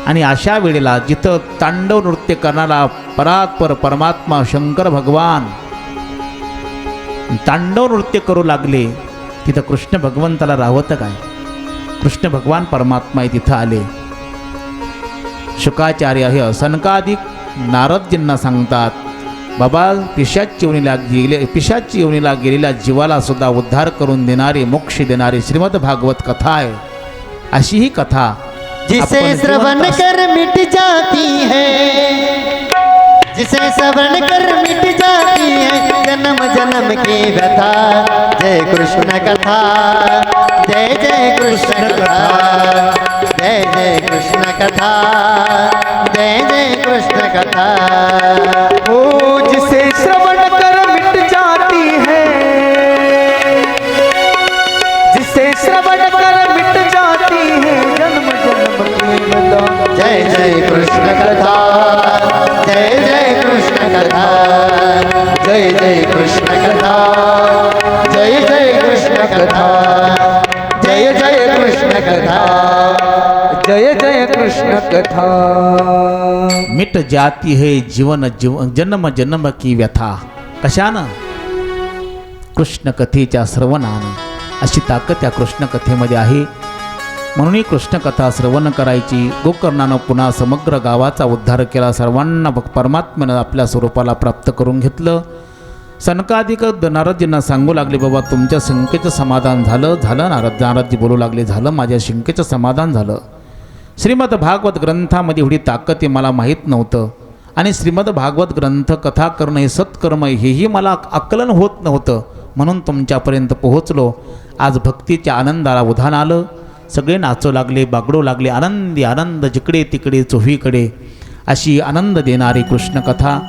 आणि अशा वेळेला जिथं तांडव नृत्य करणारा परात्पर परमात्मा शंकर भगवान तांडव नृत्य करू लागले, तिथं कृष्ण भगवंताला राहतं काय? कृष्ण भगवान परमात्मा तिथं आले. शुकाचार्य हे सनकादिक नारदजींना सांगतात, बाबा पिशाची योनीला गेलेल्या जीवाला सुद्धा उद्धार करून देणारे, मोक्ष देणारे श्रीमद भागवत कथा आहे. अशी ही कथा जिसे श्रवण कर मिट जाती है, जिसे श्रवण कर मिट जाती है जन्म जन्म की व्यथा. जय कृष्ण कथा, जय जय कृष्ण कथा, जय जय कृष्ण कथा, जय जय कृष्ण कथा. ओ जिसे श्रवण कर मिट जाती है, जिसे श्रवण कर मिट जाती है जन्म जन्म की व्यथा. जय जय कृष्ण कथा, जय जय कृष्ण कथा, जय जय कृष्ण कथा, जय जय कृष्ण कथा, जय जय कृष्ण कथा, जय जय कृष्ण कथा. मिट जाती है जीवन जन्म जन्म की व्यथा. कशानं? कृष्ण कथेच्या श्रवणानं. अशी ताकद त्या कृष्ण कथेमध्ये आहे. म्हणून ही कृष्ण कथा श्रवण करायची. गोकर्णानं पुन्हा समग्र गावाचा उद्धार केला. सर्वांना परमात्म्यानं आपल्या स्वरूपाला प्राप्त करून घेतलं. सनकादिक नारदजींना सांगू लागले, बाबा तुमच्या शंकेचं समाधान झालं. नारदजी बोलू लागले, झालं, माझ्या शंकेचं समाधान झालं. श्रीमद भागवत ग्रंथामध्ये एवढी ताकद आहे मला माहीत नव्हतं. आणि श्रीमद भागवत ग्रंथ कथा करणं हे सत्कर्म आहे, हेही मला आकलन होत नव्हतं. म्हणून तुमच्यापर्यंत पोहोचलो. आज भक्तीच्या आनंदाला उधाण आलं. सगळे नाचू लागले, बागडू लागले. आनंदी आनंद जिकडे तिकडे चोहीकडे अशी आनंद देणारी कृष्ण कथा.